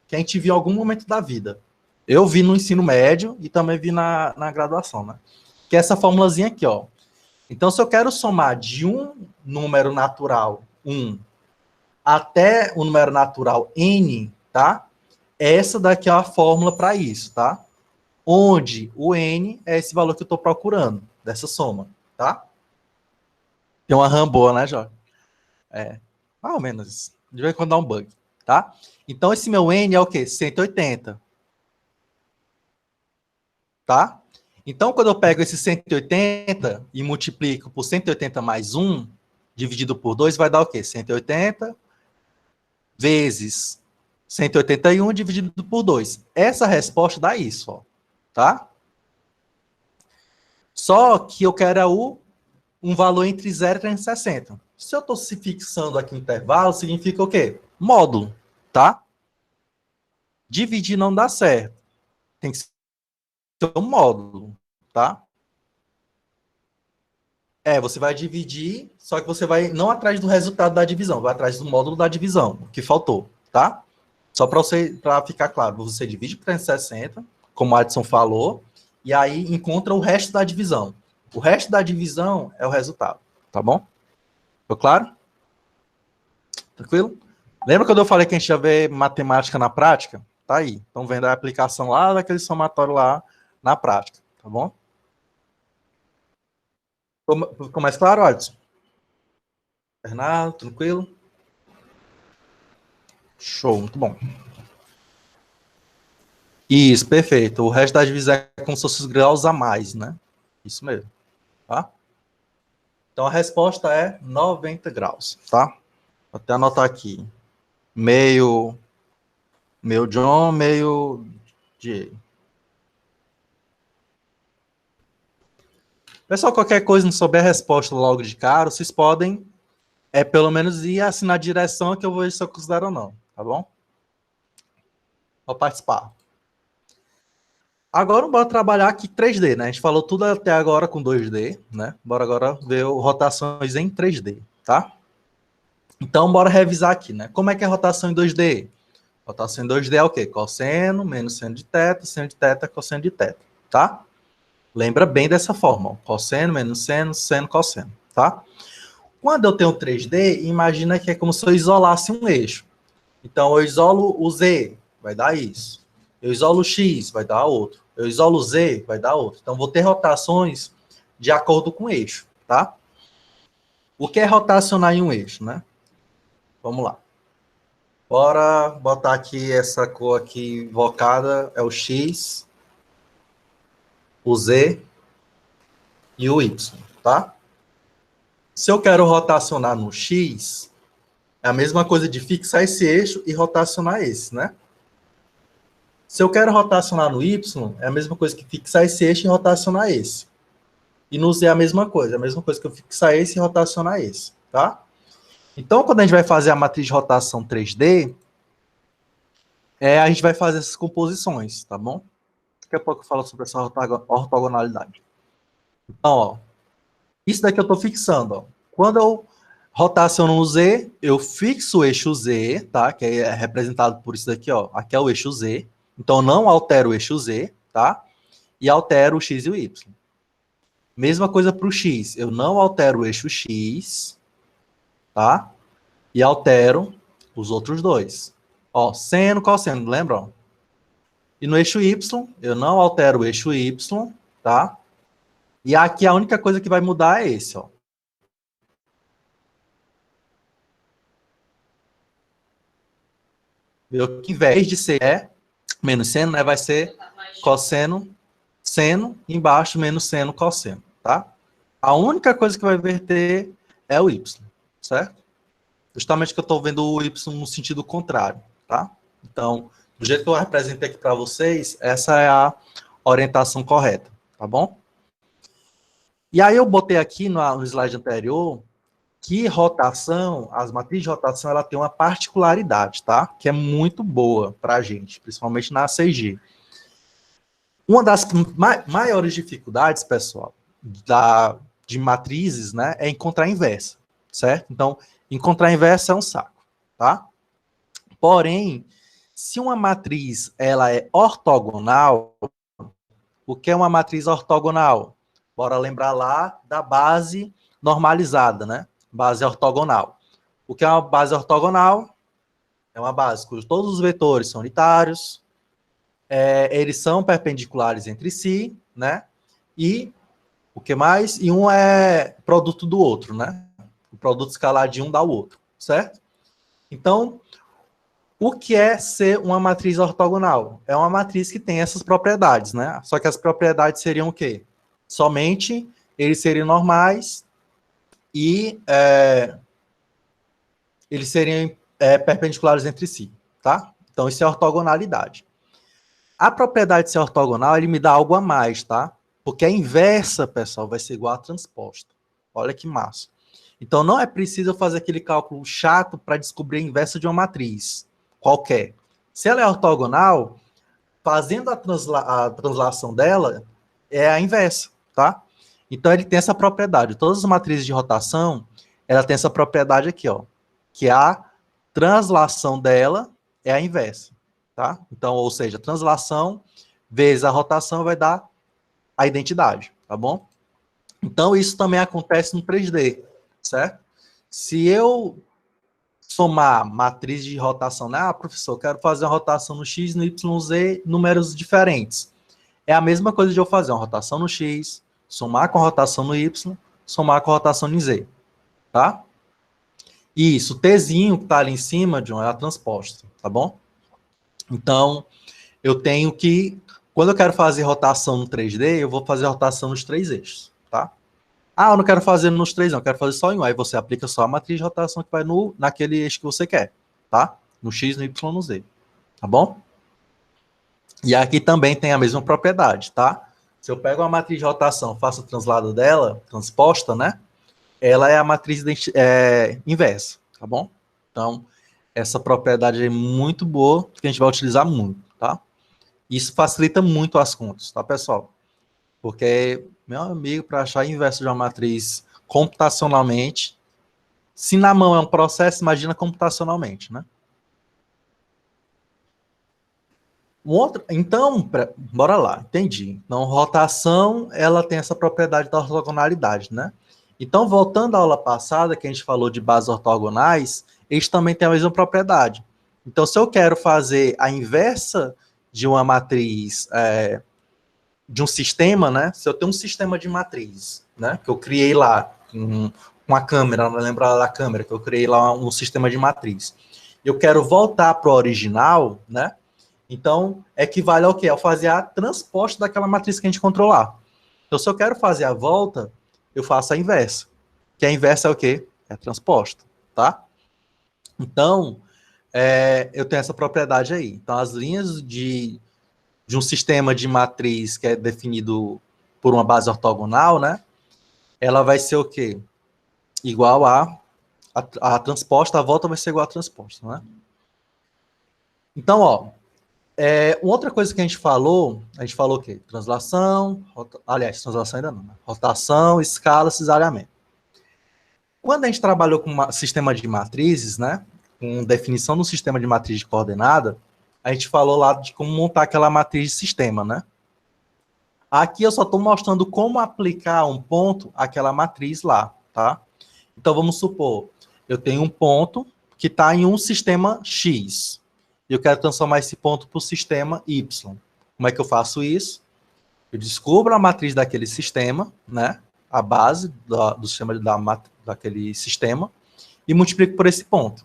que a gente viu em algum momento da vida. Eu vi no ensino médio e também vi na graduação, né? Que é essa formulazinha aqui, ó. Então, se eu quero somar de um número natural, 1, até o número natural n, tá? Essa daqui é a fórmula para isso, tá? Onde o n é esse valor que eu estou procurando, dessa soma, tá? Tem uma RAM boa, né, Jorge? É, mais ou menos. De vez em quando dá um bug, tá? Então, esse meu n é o quê? 180, tá? Então, quando eu pego esse 180 e multiplico por 180 mais 1, dividido por 2, vai dar o quê? 180 vezes 181 dividido por 2. Essa resposta dá isso, ó, tá? Só que eu quero um valor entre 0 e 360. Se eu estou se fixando aqui no intervalo, significa o quê? Módulo, tá? Dividir não dá certo. Tem que ser um módulo, tá? Você vai dividir, só que você vai não atrás do resultado da divisão, vai atrás do módulo da divisão, que faltou, tá? Só para ficar claro, você divide por 360, como o Adson falou, e aí encontra o resto da divisão. O resto da divisão é o resultado, tá bom? Ficou claro? Tranquilo? Lembra quando eu falei que a gente ia ver matemática na prática? Tá aí. Estão vendo a aplicação lá daquele somatório lá na prática, tá bom? Ficou mais claro, Adson? Bernardo, tranquilo? Show, muito bom. Isso, perfeito. O resto da divisão é como se fosse os graus a mais, né? Isso mesmo, tá? Então, a resposta é 90 graus, tá? Vou até anotar aqui. Meio John, meio Diego. Pessoal, qualquer coisa, não souber a resposta logo de cara, vocês podem, pelo menos ir assim na direção que eu vou ver se eu considero ou não, tá bom? Vou participar. Agora, bora trabalhar aqui 3D, né? A gente falou tudo até agora com 2D, né? Bora agora ver rotações em 3D, tá? Então, bora revisar aqui, né? Como é que é a rotação em 2D? Rotação em 2D é o quê? Cosseno menos seno de θ, cosseno de θ, tá? Lembra bem dessa forma, ó. Cosseno menos seno, seno, cosseno, tá? Quando eu tenho 3D, imagina que é como se eu isolasse um eixo. Então, eu isolo o Z, vai dar isso. Eu isolo o X, vai dar outro. Eu isolo o Z, vai dar outro. Então, vou ter rotações de acordo com o eixo, tá? O que é rotacionar em um eixo, né? Vamos lá. Bora botar aqui essa cor aqui invocada, é o X, o Z e o Y, tá? Se eu quero rotacionar no X, é a mesma coisa de fixar esse eixo e rotacionar esse, né? Se eu quero rotacionar no Y, é a mesma coisa que fixar esse eixo e rotacionar esse. E no Z é a mesma coisa que eu fixar esse e rotacionar esse, tá? Então, quando a gente vai fazer a matriz de rotação 3D, a gente vai fazer essas composições, tá bom? Daqui a pouco eu falo sobre essa ortogonalidade. Então, ó, isso daqui eu estou fixando, ó. Quando eu Rotaciono no Z, eu fixo o eixo Z, tá? Que é representado por isso daqui, ó. Aqui é o eixo Z. Então, não altero o eixo Z, tá? E altero o X e o Y. Mesma coisa para o X. Eu não altero o eixo X, tá? E altero os outros dois. Ó, seno, cosseno, lembra? Ó? E no eixo Y, eu não altero o eixo Y, tá? E aqui a única coisa que vai mudar é esse, ó. Viu? Que em vez de ser menos seno, né, vai ser cosseno, seno, embaixo menos seno, cosseno, tá? A única coisa que vai verter é o Y, certo? Justamente que eu estou vendo o Y no sentido contrário, tá? Então, do jeito que eu representei aqui para vocês, essa é a orientação correta, tá bom? E aí eu botei aqui no slide anterior que rotação, as matrizes de rotação, ela tem uma particularidade, tá? Que é muito boa para a gente, principalmente na ACG. Uma das maiores dificuldades, pessoal, de matrizes, né, é encontrar a inversa, certo? Então, encontrar a inversa é um saco, tá? Porém, se uma matriz ela é ortogonal, o que é uma matriz ortogonal? Bora lembrar lá da base normalizada, né? Base ortogonal. O que é uma base ortogonal? É uma base cujo todos os vetores são unitários, eles são perpendiculares entre si, né? E o que mais? E um é produto do outro, né? O produto escalar de um dá o outro, certo? Então, o que é ser uma matriz ortogonal? É uma matriz que tem essas propriedades, né? Só que as propriedades seriam o quê? Somente eles seriam normais e eles seriam perpendiculares entre si, tá? Então, isso é ortogonalidade. A propriedade de ser ortogonal, ele me dá algo a mais, tá? Porque a inversa, pessoal, vai ser igual à transposta. Olha que massa. Então, não é preciso fazer aquele cálculo chato para descobrir a inversa de uma matriz qualquer. Se ela é ortogonal, fazendo a translação dela, é a inversa, tá? Então, ele tem essa propriedade. Todas as matrizes de rotação, ela tem essa propriedade aqui, ó, que a translação dela é a inversa, tá? Então, ou seja, a translação vezes a rotação vai dar a identidade, tá bom? Então, isso também acontece no 3D, certo? Se eu somar matriz de rotação, né? Ah, professor, eu quero fazer uma rotação no X, no Y, Z, números diferentes. É a mesma coisa de eu fazer uma rotação no X, somar com a rotação no Y, somar com a rotação no Z, tá? Isso, o Tzinho que tá ali em cima, John, é a transposta, tá bom? Então, eu tenho que, quando eu quero fazer rotação no 3D, eu vou fazer rotação nos três eixos, tá? Ah, eu não quero fazer nos três, não, eu quero fazer só em um. Aí você aplica só a matriz de rotação que vai naquele eixo que você quer, tá? No X, no Y, no Z, tá bom? E aqui também tem a mesma propriedade, tá? Se eu pego uma matriz de rotação, faço o translado dela, transposta, né? Ela é a matriz inversa, tá bom? Então, essa propriedade é muito boa, que a gente vai utilizar muito, tá? Isso facilita muito as contas, tá, pessoal? Porque, meu amigo, para achar a inversa de uma matriz computacionalmente, se na mão é um processo, imagina computacionalmente, né? Então, bora lá, entendi. Então, rotação, ela tem essa propriedade da ortogonalidade, né? Então, voltando à aula passada, que a gente falou de bases ortogonais, eles também têm a mesma propriedade. Então, se eu quero fazer a inversa de uma matriz, de um sistema, né? Se eu tenho um sistema de matriz, né? Que eu criei lá, com a câmera, não lembro da câmera, que eu criei lá um sistema de matriz. Eu quero voltar para o original, né? Então, equivale ao quê? Ao fazer a transposta daquela matriz que a gente controlar. Então, se eu quero fazer a volta, eu faço a inversa. Que a inversa é o quê? É a transposta, tá? Então, eu tenho essa propriedade aí. Então, as linhas de um sistema de matriz que é definido por uma base ortogonal, né? Ela vai ser o quê? Igual a transposta, a volta vai ser igual a transposta, né? Então, ó, outra coisa que a gente falou o quê? Translação, aliás, translação ainda não, né? Rotação, escala, cisalhamento. Quando a gente trabalhou com um sistema de matrizes, né, com definição do sistema de matriz de coordenada, a gente falou lá de como montar aquela matriz de sistema, né? Aqui eu só estou mostrando como aplicar um ponto àquela matriz lá, tá? Então, vamos supor, eu tenho um ponto que está em um sistema X. E eu quero transformar esse ponto para o sistema Y. Como é que eu faço isso? Eu descubro a matriz daquele sistema, né? A base do sistema daquele sistema, e multiplico por esse ponto.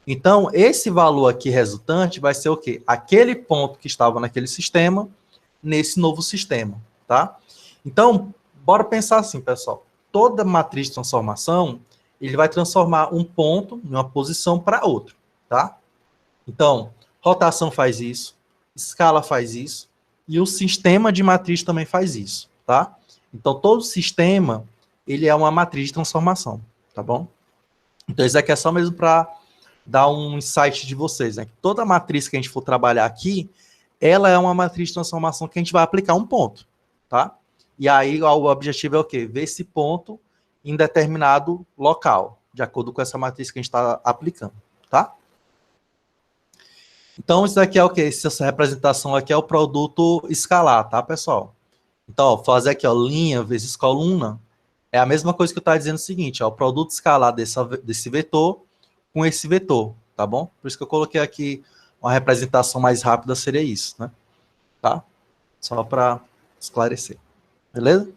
Então, esse valor aqui resultante vai ser o quê? Aquele ponto que estava naquele sistema, nesse novo sistema, tá? Então, bora pensar assim, pessoal. Toda matriz de transformação, ele vai transformar um ponto em uma posição para outra, tá? Então, rotação faz isso, escala faz isso, e o sistema de matriz também faz isso, tá? Então, todo sistema, ele é uma matriz de transformação, tá bom? Então, isso aqui é só mesmo para dar um insight de vocês, né? Toda matriz que a gente for trabalhar aqui, ela é uma matriz de transformação que a gente vai aplicar um ponto, tá? E aí, o objetivo é o quê? Ver esse ponto em determinado local, de acordo com essa matriz que a gente está aplicando, tá? Então, isso aqui é o quê? Essa representação aqui é o produto escalar, tá, pessoal? Então, ó, fazer aqui, ó, linha vezes coluna, é a mesma coisa que eu estava dizendo o seguinte, ó, o produto escalar desse vetor com esse vetor, tá bom? Por isso que eu coloquei aqui uma representação mais rápida seria isso, né? Tá? Só para esclarecer. Beleza?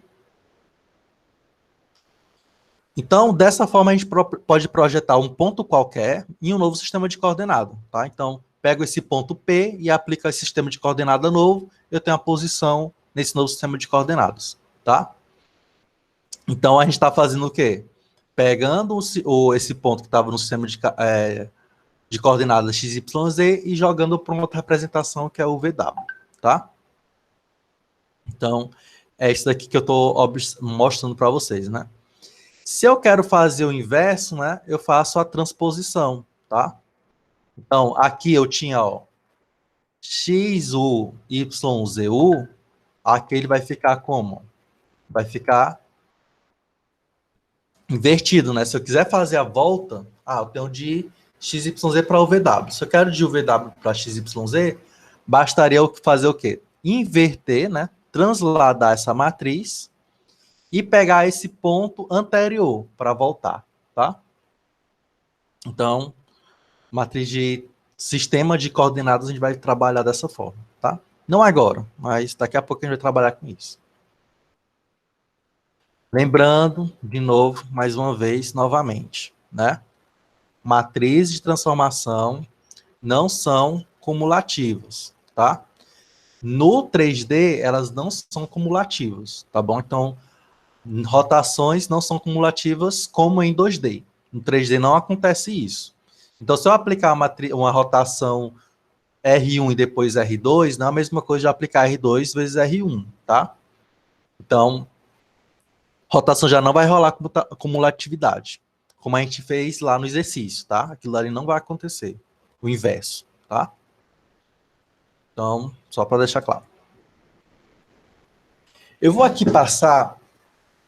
Então, dessa forma, a gente pode projetar um ponto qualquer em um novo sistema de coordenada, tá? Então, pego esse ponto P e aplico esse sistema de coordenada novo, eu tenho a posição nesse novo sistema de coordenadas, tá? Então, a gente está fazendo o quê? Pegando esse ponto que estava no sistema de coordenadas x, y, z e jogando para uma outra representação que é o VW, tá? Então, é isso daqui que eu estou mostrando para vocês, né? Se eu quero fazer o inverso, né, eu faço a transposição, tá? Então, aqui eu tinha, ó, XU, YZU, aqui ele vai ficar como? Vai ficar invertido, né? Se eu quiser fazer a volta, eu tenho de XYZ para o VW. Se eu quero de UVW para XYZ, bastaria eu fazer o quê? Inverter, né? Transladar essa matriz e pegar esse ponto anterior para voltar, tá? Então, matriz de sistema de coordenadas a gente vai trabalhar dessa forma, tá? Não agora, mas daqui a pouco a gente vai trabalhar com isso. Lembrando, de novo, mais uma vez, novamente, né? Matrizes de transformação não são cumulativas, tá? No 3D, elas não são cumulativas, tá bom? Então, rotações não são cumulativas como em 2D. No 3D não acontece isso. Então, se eu aplicar uma rotação R1 e depois R2, não é a mesma coisa de aplicar R2 vezes R1, tá? Então, rotação já não vai rolar cumulatividade, como a gente fez lá no exercício, tá? Aquilo ali não vai acontecer, o inverso, tá? Então, só para deixar claro. Eu vou aqui passar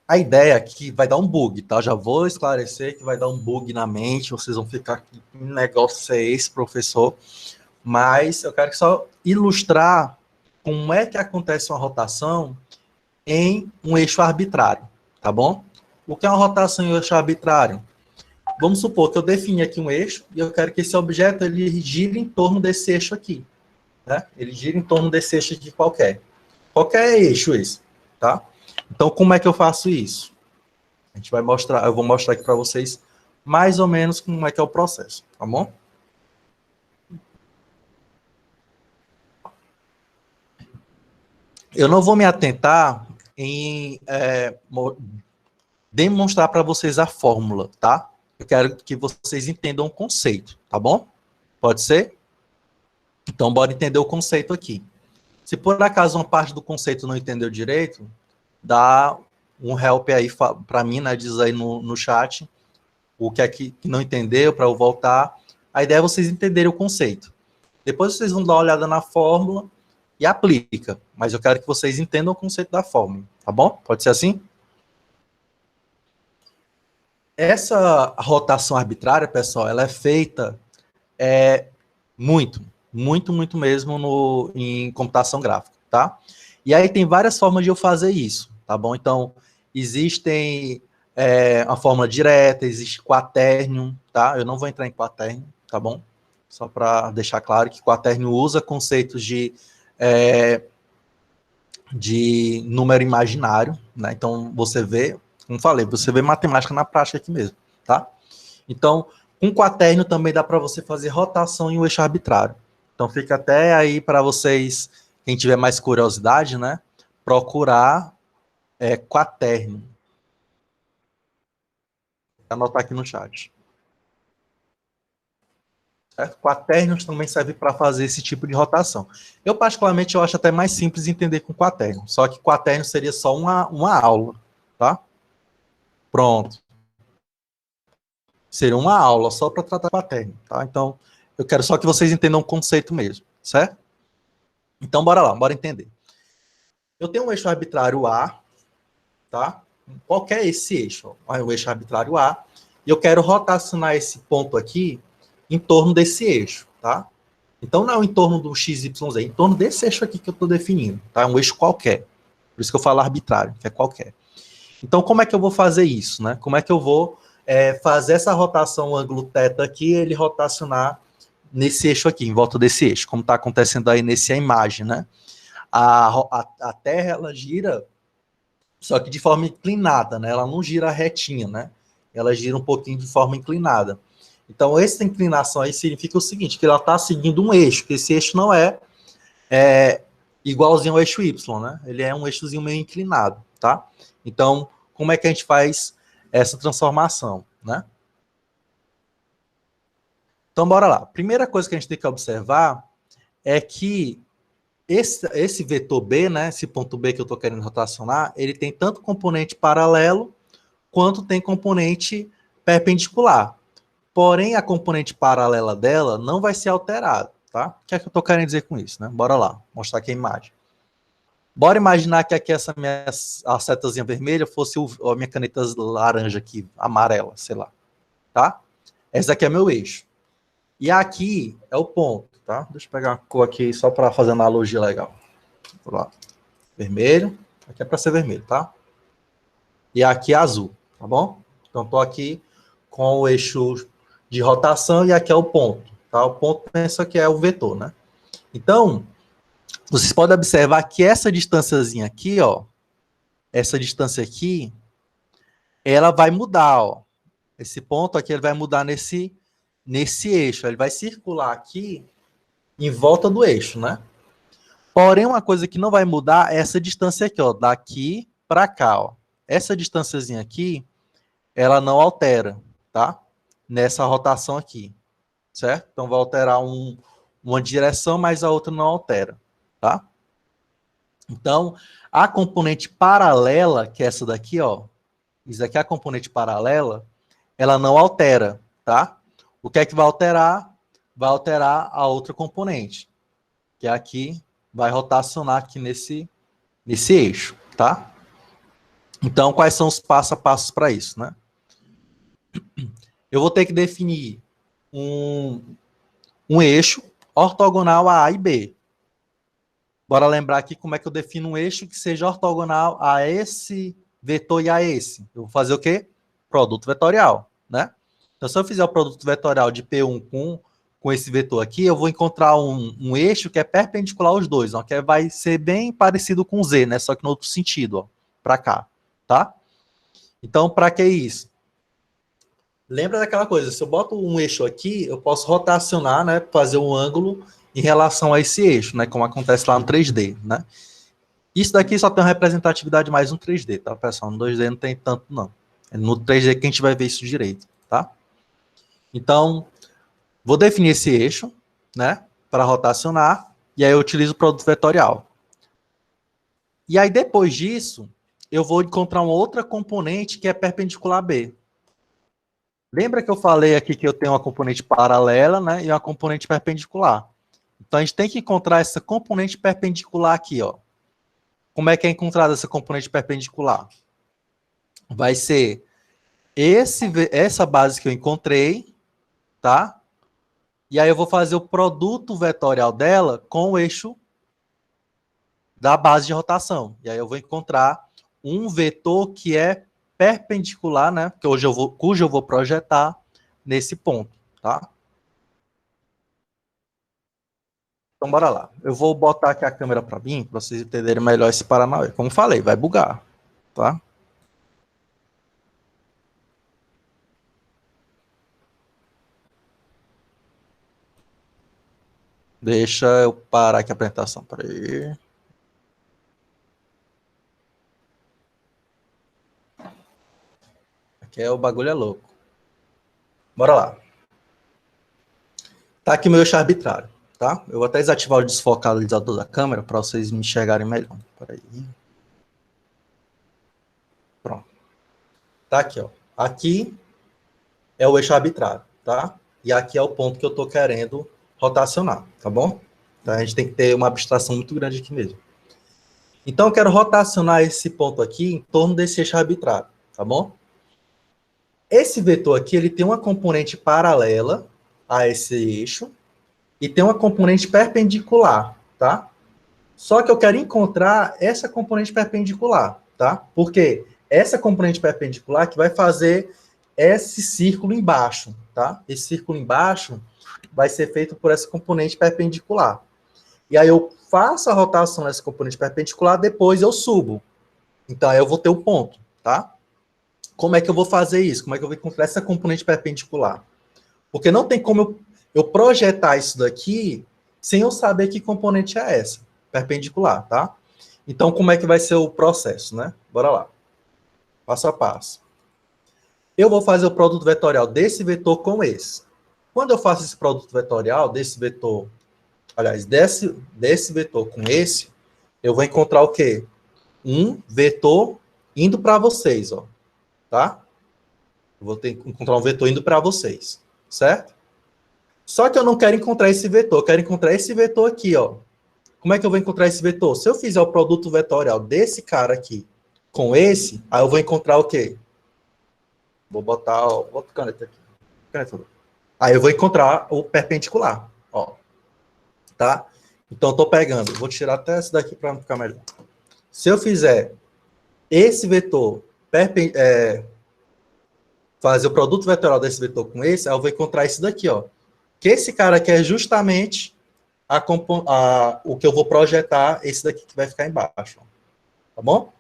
a ideia aqui, vai dar um bug, tá? Já vou esclarecer que vai dar um bug na mente, vocês vão ficar aqui, que negócio é esse, professor? Mas eu quero só ilustrar como é que acontece uma rotação em um eixo arbitrário, tá bom? O que é uma rotação em um eixo arbitrário? Vamos supor que eu defini aqui um eixo e eu quero que esse objeto ele gire em torno desse eixo aqui, né? Ele gira em torno desse eixo aqui qualquer. Qualquer eixo esse, tá? Então, como é que eu faço isso? A gente vai mostrar, eu vou mostrar aqui para vocês mais ou menos como é que é o processo, tá bom? Eu não vou me atentar em demonstrar para vocês a fórmula, tá? Eu quero que vocês entendam o conceito, tá bom? Pode ser? Então, bora entender o conceito aqui. Se por acaso uma parte do conceito não entendeu direito, dá um help aí para mim, né? Diz aí no chat o que é que não entendeu, para eu voltar. A ideia é vocês entenderem o conceito. Depois vocês vão dar uma olhada na fórmula e aplica. Mas eu quero que vocês entendam o conceito da fórmula, tá bom? Pode ser assim? Essa rotação arbitrária, pessoal, ela é feita muito mesmo em computação gráfica, tá? E aí tem várias formas de eu fazer isso, tá bom? Então, existem a fórmula direta, existe quaternio, tá? Eu não vou entrar em quaternio, tá bom? Só para deixar claro que quaternio usa conceitos de número imaginário, né? Então, você vê, como falei, você vê matemática na prática aqui mesmo, tá? Então, com quaternio também dá para você fazer rotação em um eixo arbitrário. Então, fica até aí para vocês, quem tiver mais curiosidade, né? Procurar quaternio. Vou anotar aqui no chat. Certo? Quaternios também serve para fazer esse tipo de rotação. Eu, particularmente, eu acho até mais simples entender com quaternio. Só que quaternio seria só uma aula, tá? Pronto. Seria uma aula só para tratar quaternio, tá? Então, eu quero só que vocês entendam o conceito mesmo, certo? Então, bora lá, bora entender. Eu tenho um eixo arbitrário A, tá? Qual que é esse eixo? Ó, o eixo arbitrário A. E eu quero rotacionar esse ponto aqui em torno desse eixo, tá? Então, não é em torno do XYZ, é em torno desse eixo aqui que eu estou definindo, tá? É um eixo qualquer. Por isso que eu falo arbitrário, que é qualquer. Então, como é que eu vou fazer isso, né? Como é que eu vou fazer essa rotação, o ângulo θ aqui, ele rotacionar nesse eixo aqui, em volta desse eixo, como está acontecendo aí nessa imagem, né? A Terra, ela gira, só que de forma inclinada, né? Ela não gira retinha, né? Ela gira um pouquinho de forma inclinada. Então, essa inclinação aí significa o seguinte, que ela está seguindo um eixo, que esse eixo não é igualzinho ao eixo Y, né? Ele é um eixozinho meio inclinado, tá? Então, como é que a gente faz essa transformação, né? Então, bora lá. Primeira coisa que a gente tem que observar é que esse vetor B, né, esse ponto B que eu estou querendo rotacionar, ele tem tanto componente paralelo quanto tem componente perpendicular. Porém, a componente paralela dela não vai ser alterada, tá? O que é que eu estou querendo dizer com isso, né? Bora lá, mostrar aqui a imagem. Bora imaginar que aqui essa minha a setazinha vermelha fosse a minha caneta laranja aqui, amarela, sei lá, tá? Essa aqui é meu eixo. E aqui é o ponto, tá? Deixa eu pegar uma cor aqui só para fazer uma analogia legal. Vou lá. Vermelho. Aqui é para ser vermelho, tá? E aqui é azul, tá bom? Então, estou aqui com o eixo de rotação e aqui é o ponto, tá? O ponto pensa que é o vetor, né? Então, vocês podem observar que essa distânciazinha aqui, ó, essa distância aqui, ela vai mudar, ó. Esse ponto aqui ele vai mudar nesse eixo. Ele vai circular aqui em volta do eixo, né? Porém, uma coisa que não vai mudar é essa distância aqui, ó, daqui para cá, ó. Essa distânciazinha aqui, ela não altera, tá? Nessa rotação aqui, certo? Então vai alterar uma direção, mas a outra não altera, tá? Então, a componente paralela, que é essa daqui, ó, isso aqui é a componente paralela, ela não altera, tá? O que é que vai alterar? Vai alterar a outra componente, que é aqui, vai rotacionar aqui nesse eixo, tá? Então, quais são os passo a passos para isso, né? Eu vou ter que definir um eixo ortogonal a e B. Bora lembrar aqui como é que eu defino um eixo que seja ortogonal a esse vetor e a esse. Eu vou fazer o quê? Produto vetorial, né? Então, se eu fizer o produto vetorial de P1 com esse vetor aqui, eu vou encontrar um eixo que é perpendicular aos dois, ó, que vai ser bem parecido com Z, né? Só que no outro sentido, ó, para cá, tá? Então, para que isso? Lembra daquela coisa, se eu boto um eixo aqui, eu posso rotacionar, né, fazer um ângulo em relação a esse eixo, né, como acontece lá no 3D, né? Isso daqui só tem uma representatividade mais no 3D, tá, pessoal? No 2D não tem tanto, não. É no 3D que a gente vai ver isso direito, tá? Então, vou definir esse eixo, né, para rotacionar, e aí eu utilizo o produto vetorial. E aí, depois disso, eu vou encontrar uma outra componente que é perpendicular a B. Lembra que eu falei aqui que eu tenho uma componente paralela, né, e uma componente perpendicular. Então, a gente tem que encontrar essa componente perpendicular aqui, ó. Como é que é encontrada essa componente perpendicular? Vai ser essa base que eu encontrei, tá? E aí eu vou fazer o produto vetorial dela com o eixo da base de rotação. E aí eu vou encontrar um vetor que é perpendicular, né? Que hoje cujo eu vou projetar nesse ponto, tá? Então, bora lá. Eu vou botar aqui a câmera para mim, para vocês entenderem melhor esse Paranauê. Como falei, vai bugar, tá? Deixa eu parar aqui a apresentação. Peraí. Aqui é o bagulho é louco. Bora lá. Tá aqui meu eixo arbitrário, tá? Eu vou até desativar o desfocalizador da câmera para vocês me enxergarem melhor. Peraí. Pronto. Tá aqui, ó. Aqui é o eixo arbitrário, tá? E aqui é o ponto que eu tô querendo rotacionar, tá bom? Então a gente tem que ter uma abstração muito grande aqui mesmo. Então eu quero rotacionar esse ponto aqui em torno desse eixo arbitrário, tá bom? Esse vetor aqui, ele tem uma componente paralela a esse eixo e tem uma componente perpendicular, tá? Só que eu quero encontrar essa componente perpendicular, tá? Porque essa componente perpendicular que vai fazer esse círculo embaixo, tá? Esse círculo embaixo vai ser feito por essa componente perpendicular. E aí eu faço a rotação dessa componente perpendicular, depois eu subo. Então aí eu vou ter o ponto, tá? Como é que eu vou fazer isso? Como é que eu vou encontrar essa componente perpendicular? Porque não tem como eu projetar isso daqui sem eu saber que componente é essa, perpendicular, tá? Então, como é que vai ser o processo, né? Bora lá. Passo a passo. Eu vou fazer o produto vetorial desse vetor com esse. Quando eu faço esse produto vetorial desse vetor, aliás, desse vetor com esse, eu vou encontrar o quê? Um vetor indo para vocês, ó, tá? Eu vou ter que encontrar um vetor indo para vocês, certo? Só que eu não quero encontrar esse vetor, eu quero encontrar esse vetor aqui, ó. Como é que eu vou encontrar esse vetor? Se eu fizer o produto vetorial desse cara aqui com esse, aí eu vou encontrar o quê? Vou botar outra caneta aqui. Caneta. Aí eu vou encontrar o perpendicular, ó. Tá? Então eu tô pegando, vou tirar até esse daqui para ficar melhor. Se eu fizer esse vetor, fazer o produto vetorial desse vetor com esse, aí eu vou encontrar esse daqui, ó. Que esse cara aqui é justamente o que eu vou projetar, esse daqui que vai ficar embaixo. Tá bom?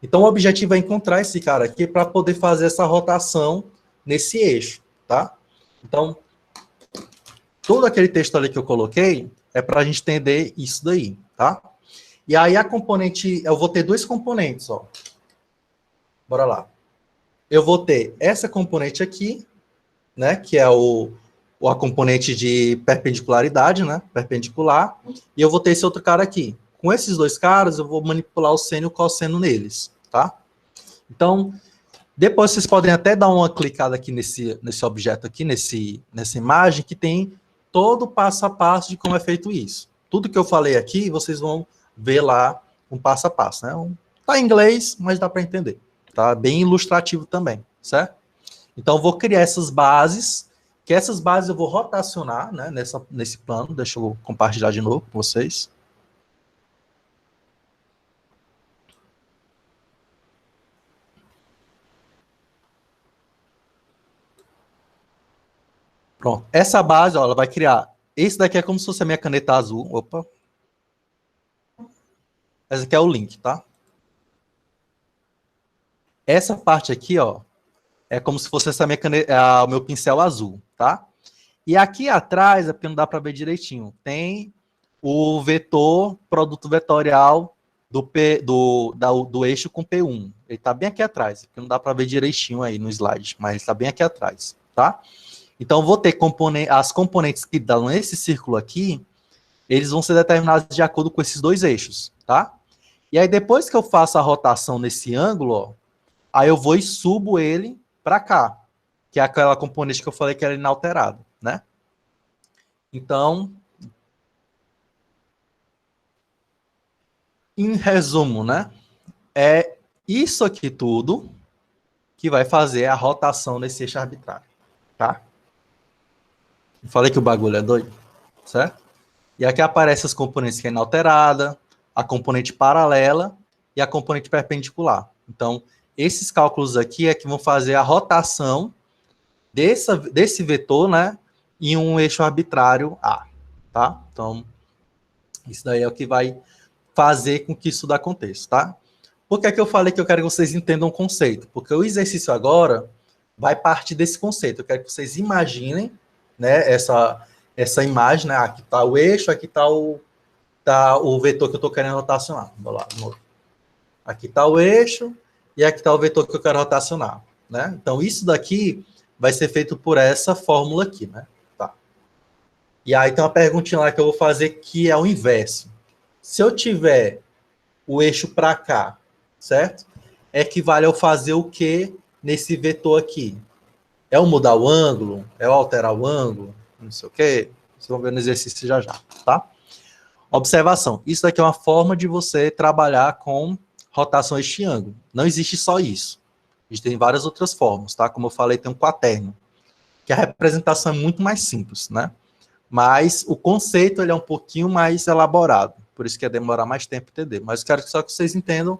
Então, o objetivo é encontrar esse cara aqui para poder fazer essa rotação nesse eixo, tá? Então, todo aquele texto ali que eu coloquei é para a gente entender isso daí, tá? E aí, a componente... Eu vou ter dois componentes, ó. Bora lá. Eu vou ter essa componente aqui, né? Que é a componente de perpendicularidade, né? Perpendicular. E eu vou ter esse outro cara aqui. Com esses dois caras, eu vou manipular o seno e o cosseno neles, tá? Então, depois vocês podem até dar uma clicada aqui nesse objeto aqui, nessa imagem, que tem todo o passo a passo de como é feito isso. Tudo que eu falei aqui, vocês vão ver lá um passo a passo, né? Tá em inglês, mas dá para entender. Tá bem ilustrativo também, certo? Então, eu vou criar essas bases, que essas bases eu vou rotacionar, né, nesse plano. Deixa eu compartilhar de novo com vocês. Pronto. Essa base, ó, ela vai criar... Esse daqui é como se fosse a minha caneta azul. Opa. Esse aqui é o link, tá? Essa parte aqui, ó, é como se fosse essa minha caneta, o meu pincel azul, tá? E aqui atrás, é porque não dá para ver direitinho, tem o vetor, produto vetorial do eixo com P1. Ele está bem aqui atrás, porque não dá para ver direitinho aí no slide, mas ele está bem aqui atrás, tá? Então, vou ter as componentes que dão esse círculo aqui, eles vão ser determinados de acordo com esses dois eixos, tá? E aí, depois que eu faço a rotação nesse ângulo, ó, aí eu vou e subo ele para cá, que é aquela componente que eu falei que era inalterada, né? Então, em resumo, né? É isso aqui tudo que vai fazer a rotação nesse eixo arbitrário, tá? Eu falei que o bagulho é doido, certo? E aqui aparecem as componentes que é inalterada, a componente paralela e a componente perpendicular. Então, esses cálculos aqui é que vão fazer a rotação desse vetor, né, em um eixo arbitrário A, tá? Então, isso daí é o que vai fazer com que isso aconteça, tá? Por que é que eu falei que eu quero que vocês entendam o conceito? Porque o exercício agora vai partir desse conceito. Eu quero que vocês imaginem, né, essa imagem, né? Aqui está o eixo, aqui está o vetor que eu estou querendo rotacionar. Vou lá, aqui está o eixo e aqui está o vetor que eu quero rotacionar, né? Então, isso daqui vai ser feito por essa fórmula aqui, né? Tá. E aí tem uma perguntinha lá que eu vou fazer que é o inverso. Se eu tiver o eixo para cá, certo? Equivale ao fazer o que nesse vetor aqui? É o mudar o ângulo? É o alterar o ângulo? Não sei o quê. Vocês vão ver no exercício já, tá? Observação. Isso daqui é uma forma de você trabalhar com rotação este ângulo. Não existe só isso. Existem várias outras formas, tá? Como eu falei, tem um quaterno, que a representação é muito mais simples, né? Mas o conceito ele é um pouquinho mais elaborado. Por isso que ia demorar mais tempo entender. Mas eu quero só que vocês entendam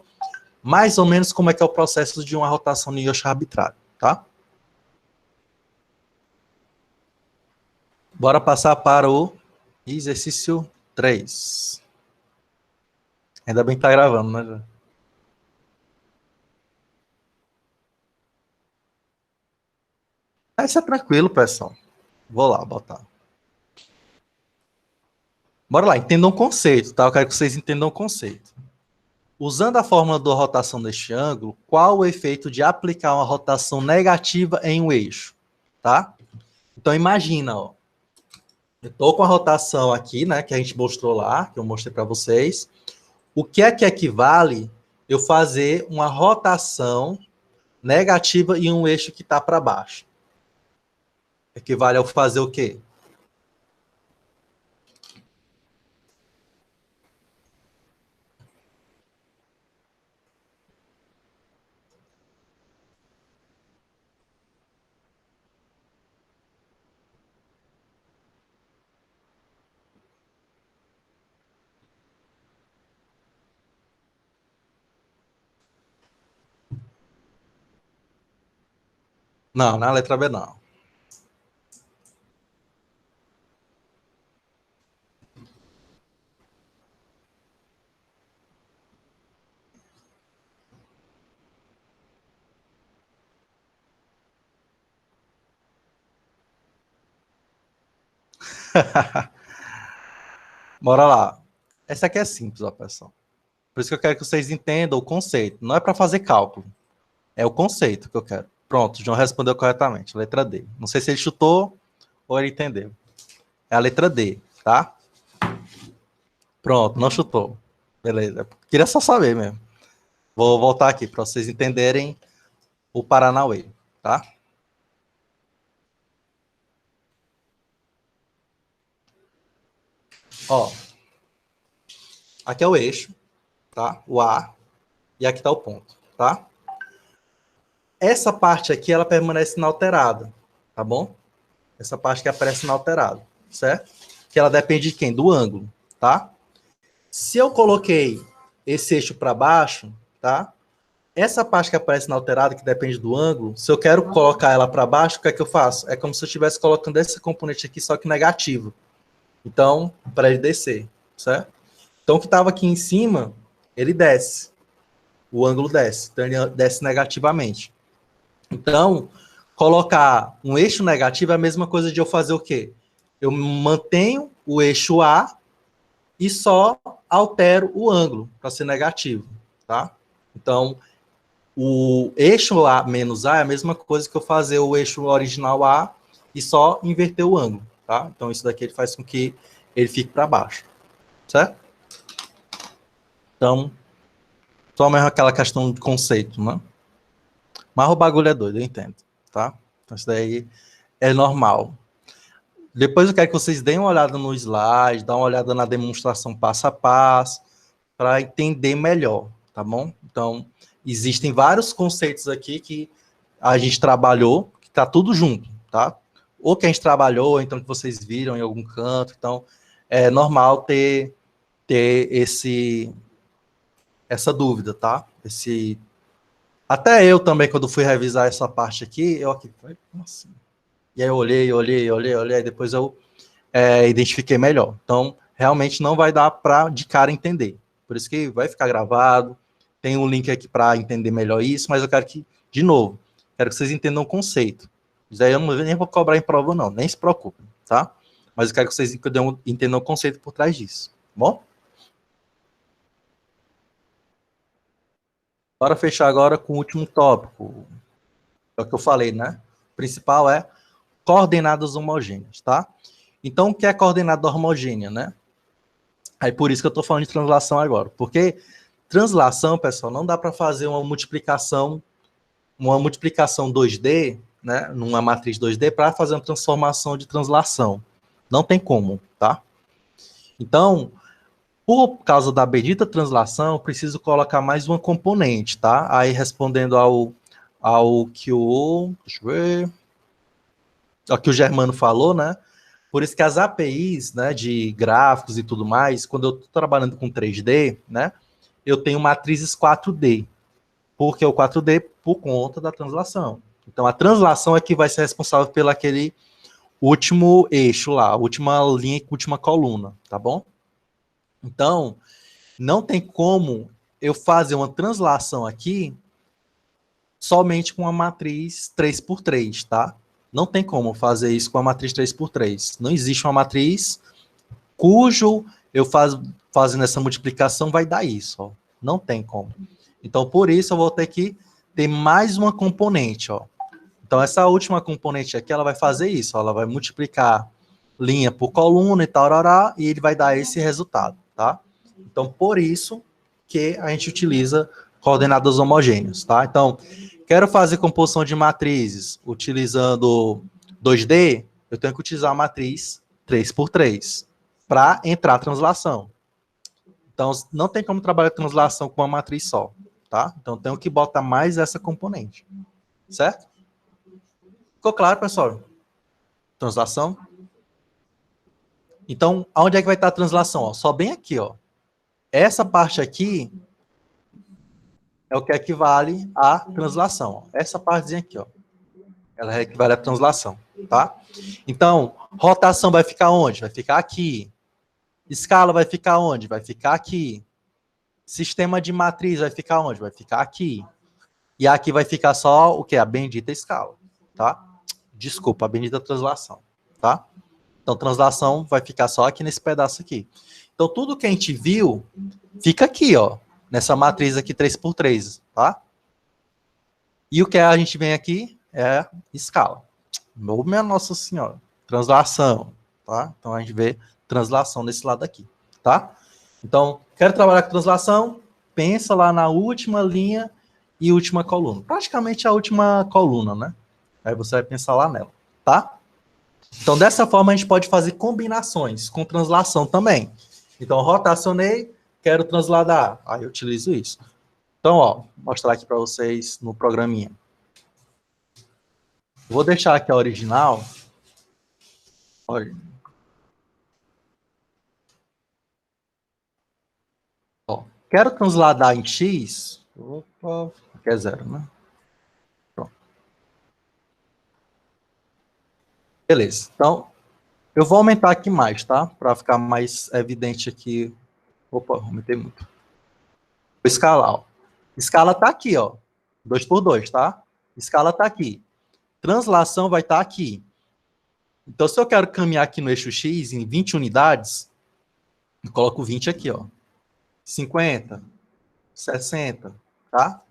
mais ou menos como é que é o processo de uma rotação no eixo arbitrário, tá? Bora passar para o exercício 3. Ainda bem que tá gravando, né? Isso é tranquilo, pessoal. Vou lá botar. Bora lá, entendam o conceito, tá? Eu quero que vocês entendam o conceito. Usando a fórmula da rotação deste ângulo, qual o efeito de aplicar uma rotação negativa em um eixo, tá? Então imagina, ó. Eu estou com a rotação aqui, né, que a gente mostrou lá, que eu mostrei para vocês. O que é que equivale eu fazer uma rotação negativa em um eixo que está para baixo? Equivale ao fazer o quê? Não, na letra B não. Bora lá. Essa aqui é simples, ó, pessoal. Por isso que eu quero que vocês entendam o conceito. Não é para fazer cálculo. É o conceito que eu quero. Pronto, o João respondeu corretamente. Letra D. Não sei se ele chutou ou ele entendeu. É a letra D, tá? Pronto, não chutou. Beleza. Queria só saber mesmo. Vou voltar aqui para vocês entenderem o Paranauê, tá? Ó, aqui é o eixo, tá? O A, e aqui está o ponto, tá? Essa parte aqui, ela permanece inalterada, tá bom? Essa parte que aparece inalterada, certo? Que ela depende de quem? Do ângulo, tá? Se eu coloquei esse eixo para baixo, tá? Essa parte que aparece inalterada, que depende do ângulo, se eu quero colocar ela para baixo, o que é que eu faço? É como se eu estivesse colocando esse componente aqui, só que negativo. Então, para ele descer, certo? Então, o que estava aqui em cima, ele desce. O ângulo desce. Então, ele desce negativamente. Então, colocar um eixo negativo é a mesma coisa de eu fazer o quê? Eu mantenho o eixo A e só altero o ângulo para ser negativo, tá? Então, o eixo A menos A é a mesma coisa que eu fazer o eixo original A e só inverter o ângulo, tá? Então, isso daqui ele faz com que ele fique para baixo, certo? Então, só mesmo aquela questão de conceito, né? Mas o bagulho é doido, eu entendo, tá? Então, isso daí é normal. Depois eu quero que vocês deem uma olhada no slide, dá uma olhada na demonstração passo a passo, para entender melhor, tá bom? Então, existem vários conceitos aqui que a gente trabalhou, que tá tudo junto, tá? Ou que a gente trabalhou, ou então que vocês viram em algum canto. Então, é normal ter essa dúvida, tá? Até eu também, quando fui revisar essa parte aqui, eu aqui, nossa. E aí eu olhei, depois eu identifiquei melhor. Então, realmente não vai dar para de cara entender. Por isso que vai ficar gravado. Tem um link aqui para entender melhor isso, mas eu quero que, de novo, quero que vocês entendam o conceito. Isso aí eu não nem vou cobrar em prova, não, nem se preocupem, tá? Mas eu quero que vocês entendam o conceito por trás disso, tá bom? Bora fechar agora com o último tópico. É o que eu falei, né? O principal é coordenadas homogêneas, tá? Então, o que é coordenada homogênea, né? Aí por isso que eu estou falando de translação agora. Porque translação, pessoal, não dá para fazer uma multiplicação 2D, né? Numa matriz 2D, para fazer uma transformação de translação. Não tem como, tá? Então, por causa da bendita translação, eu preciso colocar mais uma componente, tá? Aí respondendo ao que deixa eu ver, ao que o Germano falou, né? Por isso que as APIs, né, de gráficos e tudo mais, quando eu estou trabalhando com 3D, né, eu tenho matrizes 4D. Porque o 4D por conta da translação. Então, a translação é que vai ser responsável pelo aquele último eixo lá, última linha, última coluna, tá bom? Então, não tem como eu fazer uma translação aqui somente com a matriz 3x3, tá? Não tem como fazer isso com a matriz 3x3. Não existe uma matriz cujo eu fazendo essa multiplicação vai dar isso, ó. Não tem como. Então, por isso, eu vou ter que ter mais uma componente, ó. Então, essa última componente aqui, ela vai fazer isso, ó. Ela vai multiplicar linha por coluna e tal, e ele vai dar esse resultado, tá? Então, por isso que a gente utiliza coordenadas homogêneas, tá? Então, quero fazer composição de matrizes utilizando 2D, eu tenho que utilizar a matriz 3x3 para entrar a translação. Então, não tem como trabalhar a translação com uma matriz só, tá? Então, tenho que botar mais essa componente, certo? Ficou claro, pessoal? Translação. Então, aonde é que vai estar a translação? Ó, só bem aqui, ó. Essa parte aqui é o que equivale à translação. Ó. Essa partezinha aqui, ó. Ela equivale à translação, tá? Então, rotação vai ficar onde? Vai ficar aqui. Escala vai ficar onde? Vai ficar aqui. Sistema de matriz vai ficar onde? Vai ficar aqui. E aqui vai ficar só o que? A bendita escala, tá? Desculpa, a bendita translação, tá? Então, translação vai ficar só aqui nesse pedaço aqui. Então, tudo que a gente viu fica aqui, ó. Nessa matriz aqui 3x3, tá? E o que a gente vem aqui é escala. Minha Nossa Senhora. Translação, tá? Então, a gente vê translação nesse lado aqui, tá? Então, quero trabalhar com translação, pensa lá na última linha e última coluna. Praticamente a última coluna, né? Aí você vai pensar lá nela, tá? Então, dessa forma, a gente pode fazer combinações com translação também. Então, rotacionei, quero transladar. Aí eu utilizo isso. Então, ó, vou mostrar aqui para vocês no programinha. Vou deixar aqui a original. Olha. Ó, quero transladar em X. Opa, aqui é 0, né? Pronto. Beleza. Então, eu vou aumentar aqui mais, tá? Para ficar mais evidente aqui. Opa, aumentei muito. Vou escalar, ó. Escala tá aqui, ó. 2x2, tá? Escala tá aqui. Translação vai estar aqui. Então, se eu quero caminhar aqui no eixo X em 20 unidades, eu coloco 20 aqui, ó. 50, 60, tá?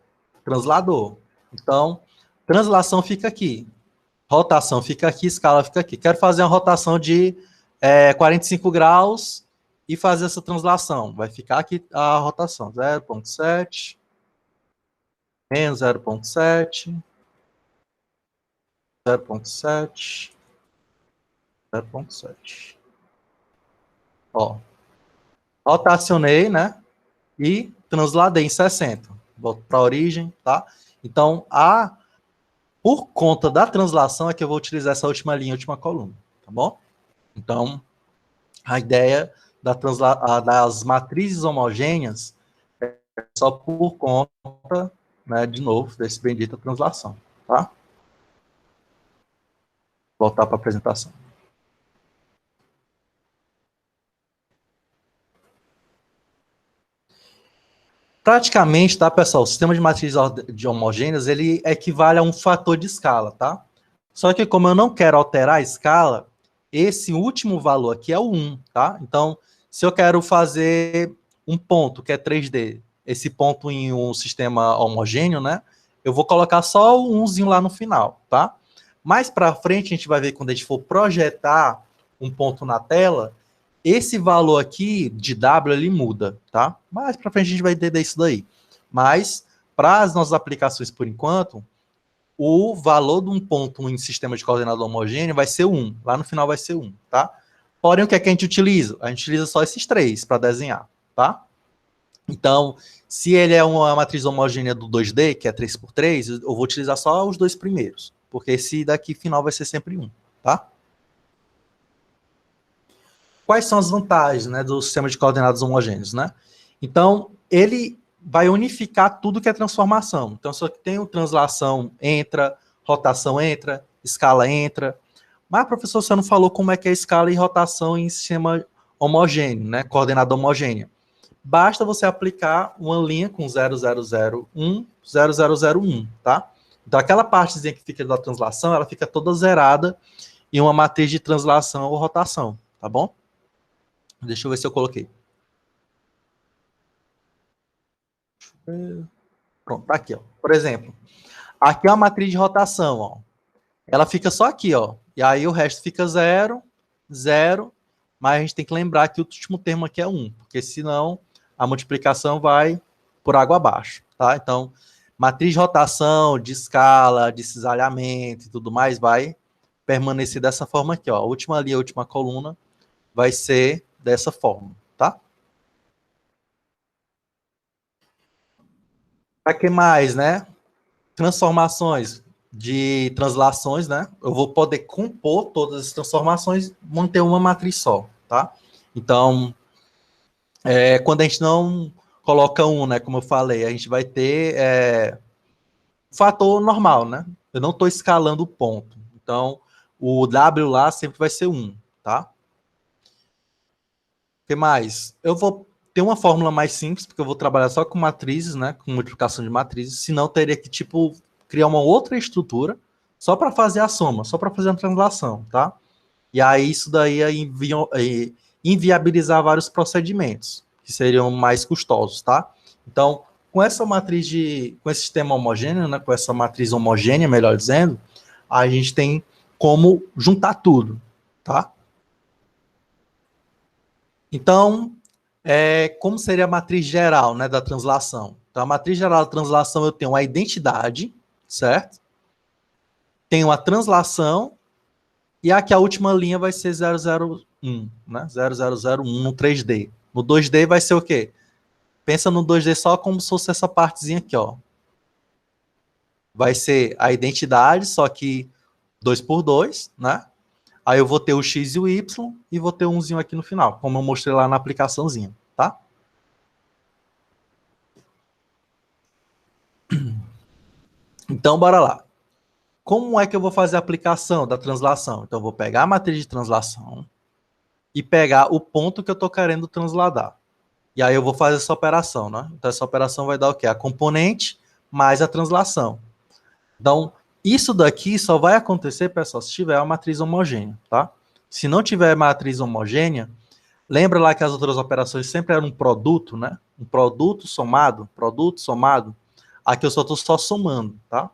Translador. Então, translação fica aqui. Rotação fica aqui, escala fica aqui. Quero fazer uma rotação de 45 graus e fazer essa translação. Vai ficar aqui a rotação. 0,7, menos 0,7, 0,7, 0,7. Ó, rotacionei, né? E transladei em 60. Volto para a origem, tá? Então, a Por conta da translação é que eu vou utilizar essa última linha, última coluna, tá bom? Então, a ideia das matrizes homogêneas é só por conta, né, de novo, desse bendita translação, tá? Voltar para a apresentação. Praticamente, tá, pessoal? O sistema de matrizes de homogêneas, ele equivale a um fator de escala, tá? Só que como eu não quero alterar a escala, esse último valor aqui é o 1, tá? Então, se eu quero fazer um ponto, que é 3D, esse ponto em um sistema homogêneo, né? Eu vou colocar só o 1zinho lá no final, tá? Mais para frente, a gente vai ver quando a gente for projetar um ponto na tela, esse valor aqui de W ele muda, tá? Mais para frente a gente vai entender isso daí. Mas, para as nossas aplicações por enquanto, o valor de um ponto em sistema de coordenada homogêneo vai ser 1. Lá no final vai ser 1, tá? Porém, o que é que a gente utiliza? A gente utiliza só esses três para desenhar, tá? Então, se ele é uma matriz homogênea do 2D, que é 3x3, eu vou utilizar só os dois primeiros, porque esse daqui final vai ser sempre 1, tá? Quais são as vantagens, né, do sistema de coordenadas homogêneos, né? Então, ele vai unificar tudo que é transformação. Então, se eu tenho translação, entra, rotação entra, escala entra. Mas, professor, você não falou como é que é escala e rotação em sistema homogêneo, né, coordenada homogênea. Basta você aplicar uma linha com 0001, 0001, tá? Então, aquela partezinha que fica da translação, ela fica toda zerada em uma matriz de translação ou rotação, tá bom? Deixa eu ver se eu coloquei. Pronto, tá aqui, ó. Por exemplo, aqui é uma matriz de rotação, ó. Ela fica só aqui, ó. E aí o resto fica 0, 0, mas a gente tem que lembrar que o último termo aqui é 1, porque senão a multiplicação vai por água abaixo, tá? Então, matriz de rotação, de escala, de cisalhamento e tudo mais vai permanecer dessa forma aqui, ó. A última linha, a última coluna vai ser dessa forma, tá? Para que mais, né? Transformações de translações, né? Eu vou poder compor todas as transformações, manter uma matriz só, tá? Então, quando a gente não coloca um, né? Como eu falei, a gente vai ter fator normal, né? Eu não estou escalando o ponto. Então, o W lá sempre vai ser 1, tá? O que mais? Eu vou ter uma fórmula mais simples, porque eu vou trabalhar só com matrizes, né? Com multiplicação de matrizes, senão teria que, tipo, criar uma outra estrutura só para fazer a soma, só para fazer a translação, tá? E aí isso daí ia inviabilizar vários procedimentos, que seriam mais custosos, tá? Então, com essa matriz com esse sistema homogêneo, né, com essa matriz homogênea, melhor dizendo, a gente tem como juntar tudo, tá? Então, como seria a matriz geral, né, da translação? Então, a matriz geral da translação eu tenho a identidade, certo? Tenho a translação, e aqui a última linha vai ser 001, né? 0001 no 3D. No 2D vai ser o quê? Pensa no 2D só como se fosse essa partezinha aqui, ó. Vai ser a identidade, só que 2 por 2, né? Aí eu vou ter o X e o Y e vou ter umzinho aqui no final, como eu mostrei lá na aplicaçãozinha, tá? Então, bora lá. Como é que eu vou fazer a aplicação da translação? Então, eu vou pegar a matriz de translação e pegar o ponto que eu estou querendo transladar. E aí eu vou fazer essa operação, né? Então, essa operação vai dar o quê? A componente mais a translação. Então, isso daqui só vai acontecer, pessoal, se tiver uma matriz homogênea, tá? Se não tiver matriz homogênea, lembra lá que as outras operações sempre eram um produto, né? Um produto somado. Aqui eu só estou só somando, tá?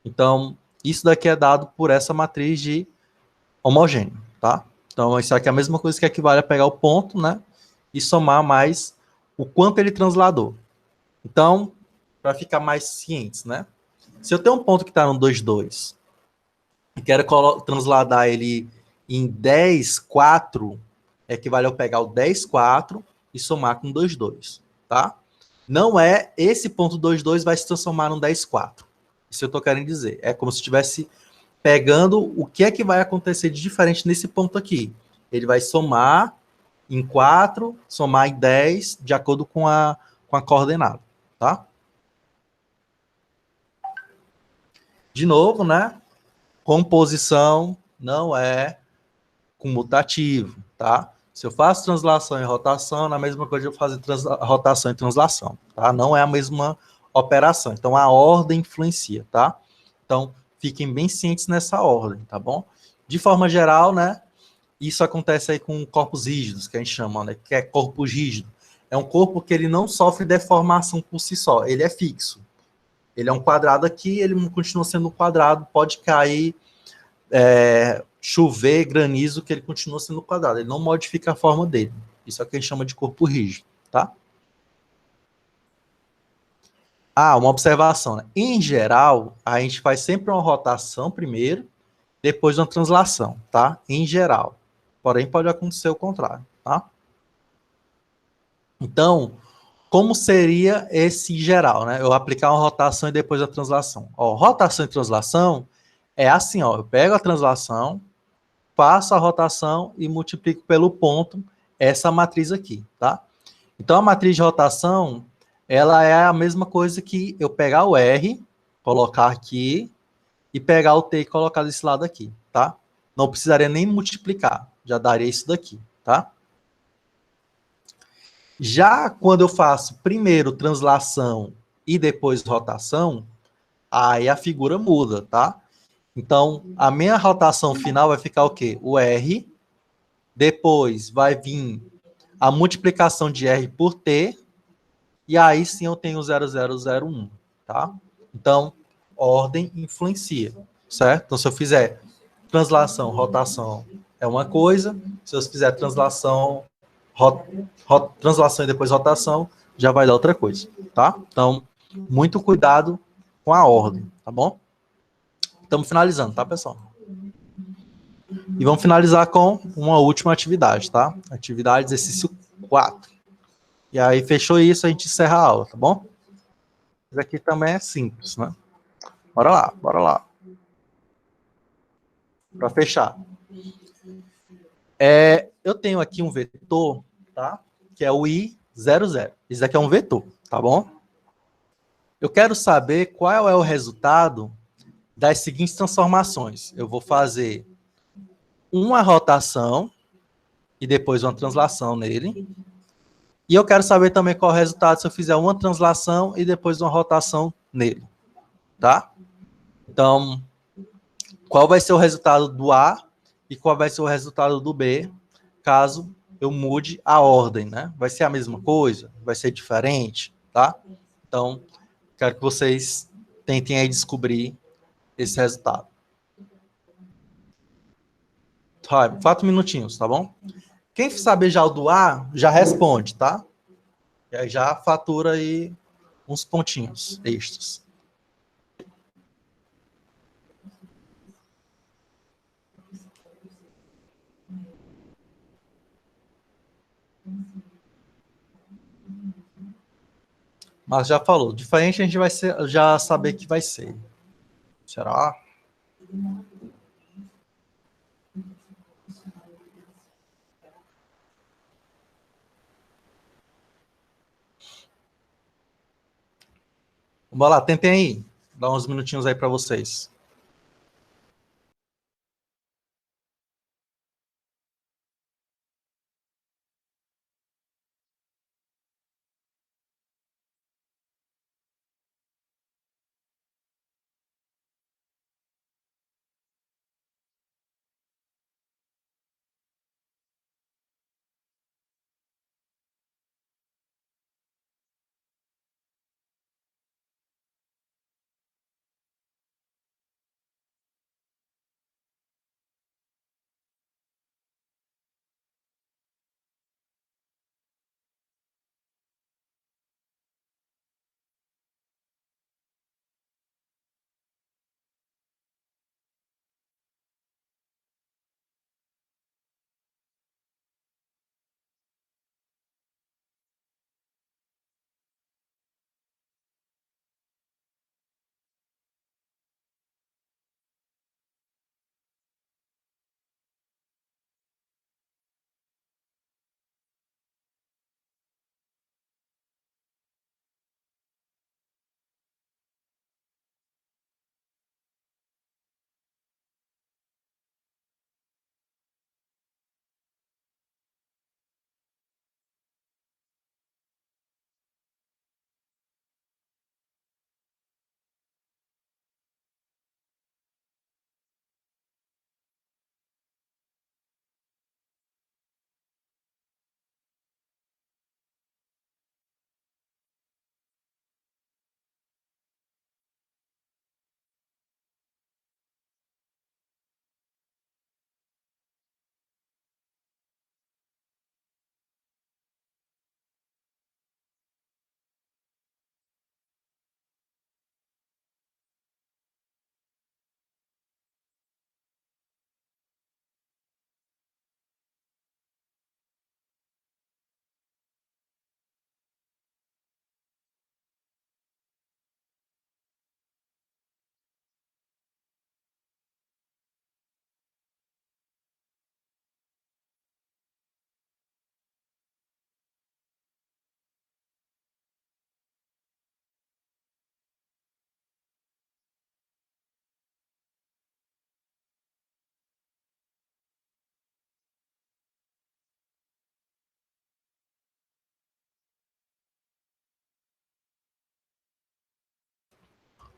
Então, isso daqui é dado por essa matriz de homogêneo, tá? Então, isso aqui é a mesma coisa que equivale a pegar o ponto, né? E somar mais o quanto ele transladou. Então, para ficar mais cientes, né? Se eu tenho um ponto que está no 2,2 e quero transladar ele em 10,4, equivale a eu pegar o 10,4 e somar com 2,2, tá? Não é esse ponto 2,2 vai se transformar no 10,4. Isso eu estou querendo dizer. É como se estivesse pegando o que é que vai acontecer de diferente nesse ponto aqui. Ele vai somar em 4, somar em 10, de acordo com a coordenada, tá? De novo, né? Composição não é comutativo, tá? Se eu faço translação e rotação, é a mesma coisa de eu fazer rotação e translação, tá? Não é a mesma operação. Então, a ordem influencia, tá? Então, fiquem bem cientes nessa ordem, tá bom? De forma geral, né? Isso acontece aí com corpos rígidos, que a gente chama, né? Que é corpo rígido. É um corpo que ele não sofre deformação por si só, ele é fixo. Ele é um quadrado aqui, ele continua sendo um quadrado, pode cair, chover, granizo, que ele continua sendo quadrado. Ele não modifica a forma dele. Isso é o que a gente chama de corpo rígido, tá? Ah, uma observação, né? Em geral, a gente faz sempre uma rotação primeiro, depois uma translação, tá? Em geral. Porém, pode acontecer o contrário, tá? Então, como seria esse geral, né? Eu aplicar uma rotação e depois a translação. Ó, rotação e translação é assim, ó. Eu pego a translação, faço a rotação e multiplico pelo ponto essa matriz aqui, tá? Então, a matriz de rotação, ela é a mesma coisa que eu pegar o R, colocar aqui, e pegar o T e colocar desse lado aqui, tá? Não precisaria nem multiplicar, já daria isso daqui, tá? Já quando eu faço primeiro translação e depois rotação, aí a figura muda, tá? Então, a minha rotação final vai ficar o quê? O R, depois vai vir a multiplicação de R por T, e aí sim eu tenho 0001, tá? Então, ordem influencia, certo? Então, se eu fizer translação, rotação é uma coisa, se eu fizer translação, translação e depois rotação, já vai dar outra coisa, tá? Então, muito cuidado com a ordem, tá bom? Estamos finalizando, tá, pessoal? E vamos finalizar com uma última atividade, tá? Atividade exercício 4. E aí, fechou isso, a gente encerra a aula, tá bom? Isso aqui também é simples, né? Bora lá, bora lá. Para fechar. Eu tenho aqui um vetor, tá? Que é o I00. Isso aqui é um vetor, tá bom? Eu quero saber qual é o resultado das seguintes transformações. Eu vou fazer uma rotação e depois uma translação nele. E eu quero saber também qual é o resultado se eu fizer uma translação e depois uma rotação nele, tá? Então, qual vai ser o resultado do A e qual vai ser o resultado do B, caso eu mude a ordem, né? Vai ser a mesma coisa? Vai ser diferente, tá? Então, quero que vocês tentem aí descobrir esse resultado. 4 minutinhos, tá bom? Quem saber já o do A, já responde, tá? E aí já fatura aí uns pontinhos extras. Mas já falou, diferente a gente vai já saber que vai ser. Será? Vamos lá, tentem aí. Dá uns minutinhos aí para vocês.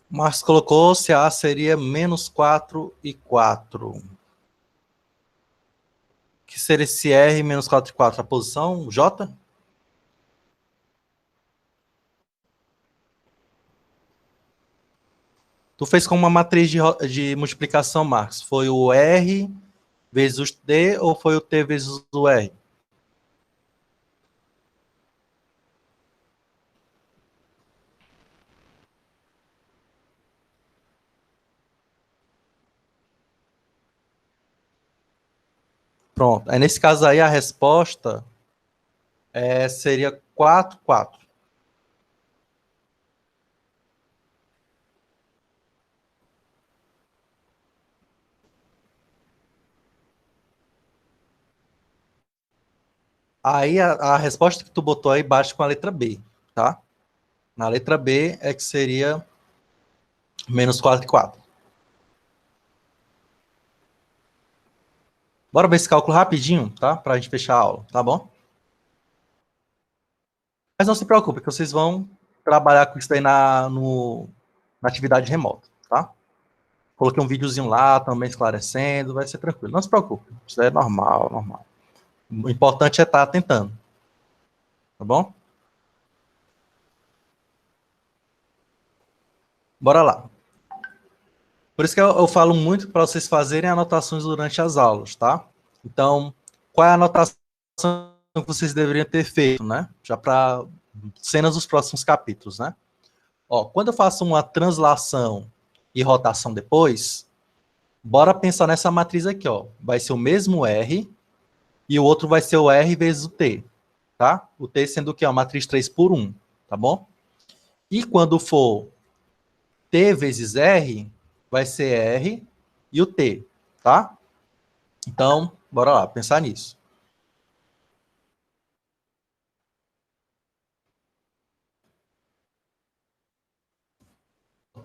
Marcos colocou se A seria menos 4 e 4. O que seria esse R menos 4 e 4? A posição J? Tu fez com uma matriz de multiplicação, Marcos. Foi o R vezes o T ou foi o T vezes o R? Pronto. Aí, nesse caso aí, a resposta seria 4, 4. Aí, a resposta que tu botou aí bate com a letra B, tá? Na letra B é que seria menos 4 e 4. Bora ver esse cálculo rapidinho, tá? Pra gente fechar a aula, tá bom? Mas não se preocupe, que vocês vão trabalhar com isso aí na atividade remota, tá? Coloquei um videozinho lá também esclarecendo, vai ser tranquilo. Não se preocupe, isso é normal, normal. O importante é estar tentando, tá bom? Bora lá. Por isso que eu falo muito para vocês fazerem anotações durante as aulas, tá? Então, qual é a anotação que vocês deveriam ter feito, né? Já para cenas dos próximos capítulos, né? Ó, quando eu faço uma translação e rotação depois, bora pensar nessa matriz aqui, ó. Vai ser o mesmo R e o outro vai ser o R vezes o T, tá? O T sendo o quê? A matriz 3 por 1, tá bom? E quando for T vezes R, vai ser R e o T, tá? Então, bora lá, pensar nisso.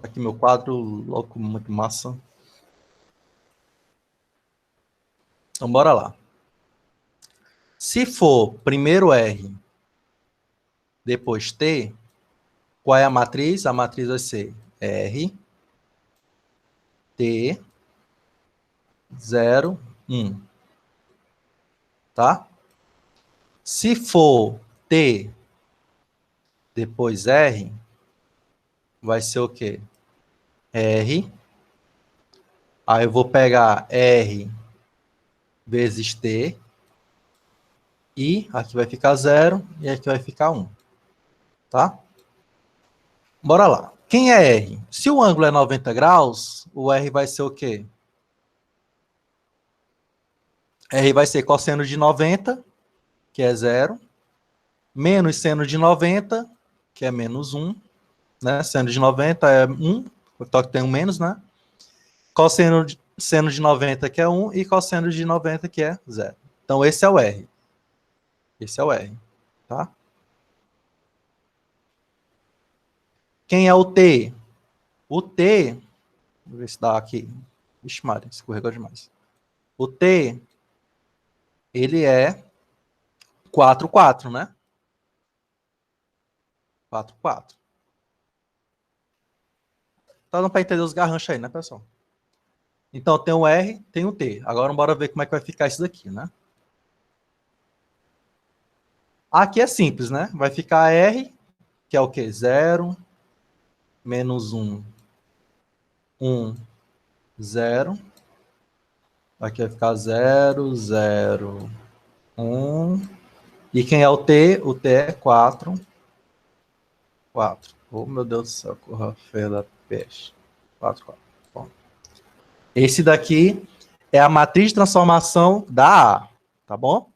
Aqui meu quadro, louco, muito massa. Então, bora lá. Se for primeiro R, depois T, qual é a matriz? A matriz vai ser R, T, 0, 1. Tá? Se for T, depois R, vai ser o quê? R. Aí eu vou pegar R vezes T. E aqui vai ficar 0 e aqui vai ficar 1. Tá? Bora lá. Quem é R? Se o ângulo é 90 graus, o R vai ser o quê? R vai ser cosseno de 90, que é 0, menos seno de 90, que é menos 1, né? Seno de 90 é 1, só que tem um menos, né? Cosseno de, seno de 90, que é 1, e cosseno de 90, que é 0. Então, esse é o R. Esse é o R, tá? Quem é o T? O T, vou ver se dá aqui. Vixe, Maria, escorregou demais. O T, ele é 4, 4, né? 4, 4. Tá dando para entender os garranchos aí, né, pessoal? Então, tem o R, tem o T. Agora, bora ver como é que vai ficar isso daqui, né? Aqui é simples, né? Vai ficar R, que é o quê? 0, menos 1, 1, 0. Aqui vai ficar 0, 0, 1. E quem é o T? O T é 4, 4. Oh, meu Deus do céu, corra feia da peste. 4, 4. Bom. Esse daqui é a matriz de transformação da A, tá bom?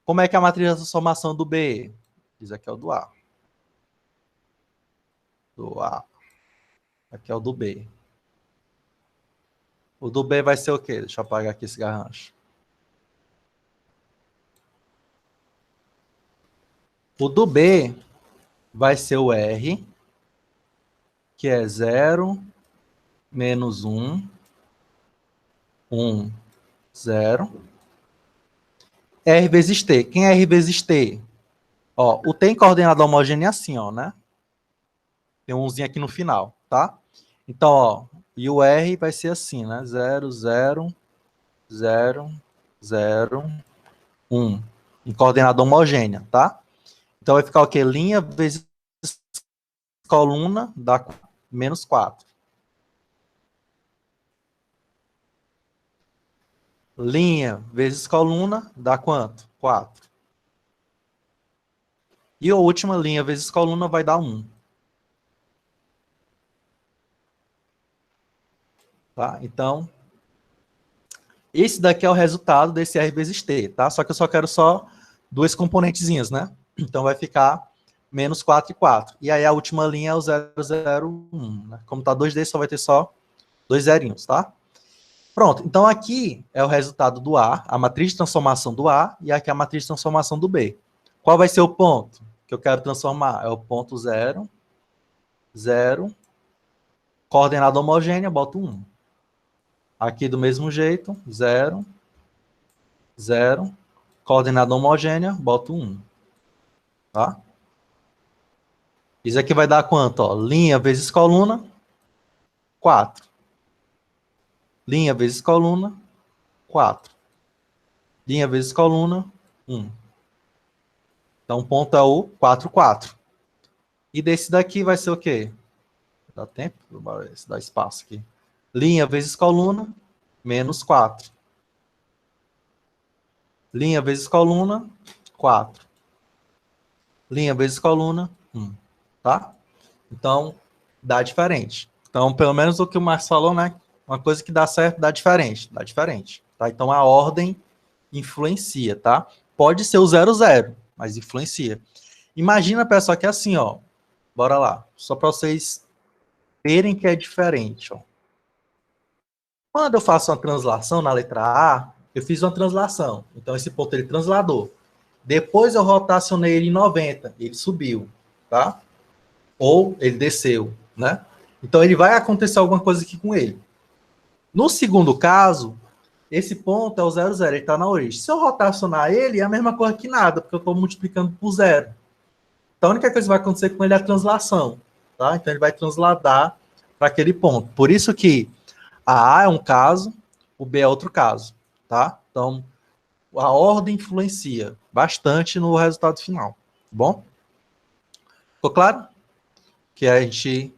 Como é que é a matriz de transformação do B? Isso aqui é o do A. Do A. Aqui é o do B. O do B vai ser o quê? Deixa eu apagar aqui esse garrancho. O do B vai ser o R, que é 0, menos 1, 1, 0. R vezes T. Quem é R vezes T? Ó, o T em coordenada homogênea é assim, ó, né? Tem um umzinho aqui no final, tá? Então, ó, e o R vai ser assim, né? 0, 0, 0, 0, 1. Em coordenada homogênea, tá? Então vai ficar o quê? Linha vezes coluna dá menos 4. Linha vezes coluna dá quanto? 4. E a última linha vezes coluna vai dar 1. Tá? Então, esse daqui é o resultado desse R vezes T, tá? Só que eu só quero só duas componentezinhas, né? Então vai ficar menos 4 e 4. E aí a última linha é o 0, 0, 1. Né? Como tá 2D, só vai ter só dois zerinhos, tá? Pronto. Então aqui é o resultado do A, a matriz de transformação do A, e aqui é a matriz de transformação do B. Qual vai ser o ponto que eu quero transformar? É o ponto 0, 0, coordenada homogênea, boto 1. Aqui do mesmo jeito, 0, 0, coordenada homogênea, boto 1. Tá? Isso aqui vai dar quanto? Ó? Linha vezes coluna, 4. Linha vezes coluna, 4. Linha vezes coluna, 1. Então, o ponto é o 4, 4. E desse daqui vai ser o quê? Dá tempo? Dá espaço aqui. Linha vezes coluna, menos 4. Linha vezes coluna, 4. Linha vezes coluna, 1. Tá? Então, dá diferente. Então, pelo menos o que o Marcos falou, né? Uma coisa que dá certo, dá diferente. Dá diferente. Tá? Então, a ordem influencia, tá? Pode ser o 0, 0, mas influencia. Imagina, pessoal, que é assim, ó. Bora lá. Só para vocês verem que é diferente, ó. Quando eu faço uma translação na letra A, eu fiz uma translação. Então, esse ponto ele transladou. Depois eu rotacionei ele em 90, ele subiu, tá? Ou ele desceu, né? Então, ele vai acontecer alguma coisa aqui com ele. No segundo caso, esse ponto é o 0, 0, ele está na origem. Se eu rotacionar ele, é a mesma coisa que nada, porque eu estou multiplicando por zero. Então, a única coisa que vai acontecer com ele é a translação, tá? Então, ele vai transladar para aquele ponto. Por isso que a A é um caso, o B é outro caso, tá? Então, a ordem influencia bastante no resultado final, tá bom? Ficou claro? Que a gente...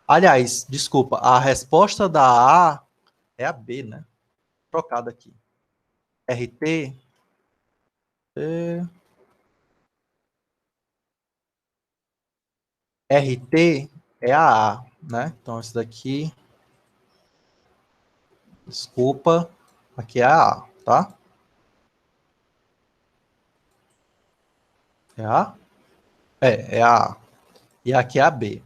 Aliás, desculpa, a resposta da A é a B, né? Trocado aqui. RT... RT é a A, né? Então, isso daqui... Desculpa, aqui é a A, tá? É a? É a A. E aqui é a B.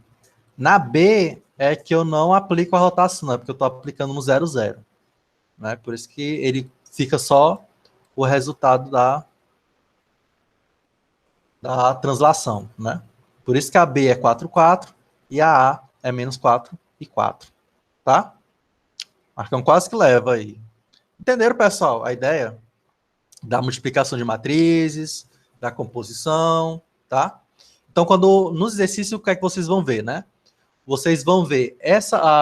Na B é que eu não aplico a rotação, né? Porque eu estou aplicando no 0, 0. Né? Por isso que ele fica só o resultado da translação, né? Por isso que a B é 4, 4 e a A é menos 4 e 4, tá? Marcão quase que leva aí. Entenderam, pessoal, a ideia da multiplicação de matrizes, da composição, tá? Então, quando nos exercícios, o que é que vocês vão ver, né? Vocês vão ver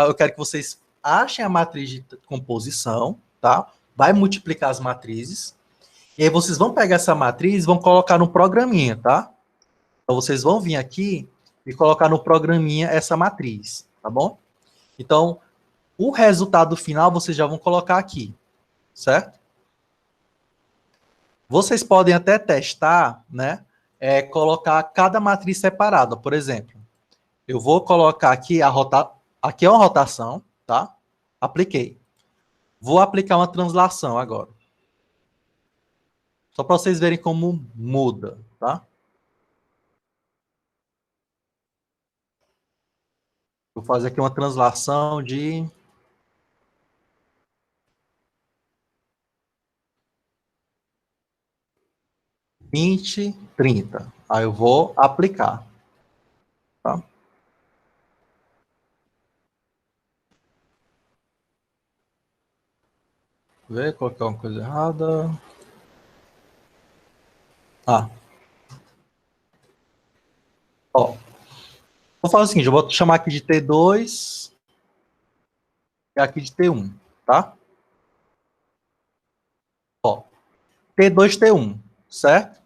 eu quero que vocês achem a matriz de composição, tá? Vai multiplicar as matrizes. E aí vocês vão pegar essa matriz e vão colocar no programinha, tá? Então vocês vão vir aqui e colocar no programinha essa matriz, tá bom? Então, o resultado final vocês já vão colocar aqui, certo? Vocês podem até testar, né? Colocar cada matriz separada. Por exemplo, eu vou colocar aqui aqui é uma rotação, tá? Apliquei. Vou aplicar uma translação agora. Só para vocês verem como muda, tá? Vou fazer aqui uma translação de 20, 30. Aí eu vou aplicar, tá? Ver, colocar uma coisa errada. Ah, ó. Vou fazer o seguinte, eu vou chamar aqui de T2 e aqui de T1, tá? Ó, T2, T1, certo?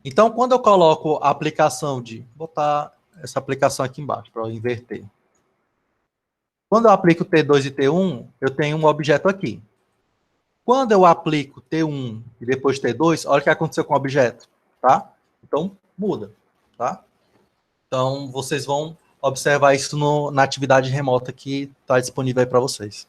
Então, quando eu coloco a aplicação de... Vou botar essa aplicação aqui embaixo para eu inverter. Quando eu aplico T2 e T1, eu tenho um objeto aqui. Quando eu aplico T1 e depois T2, olha o que aconteceu com o objeto, tá? Então, muda, tá? Então, vocês vão observar isso na atividade remota que está disponível aí para vocês.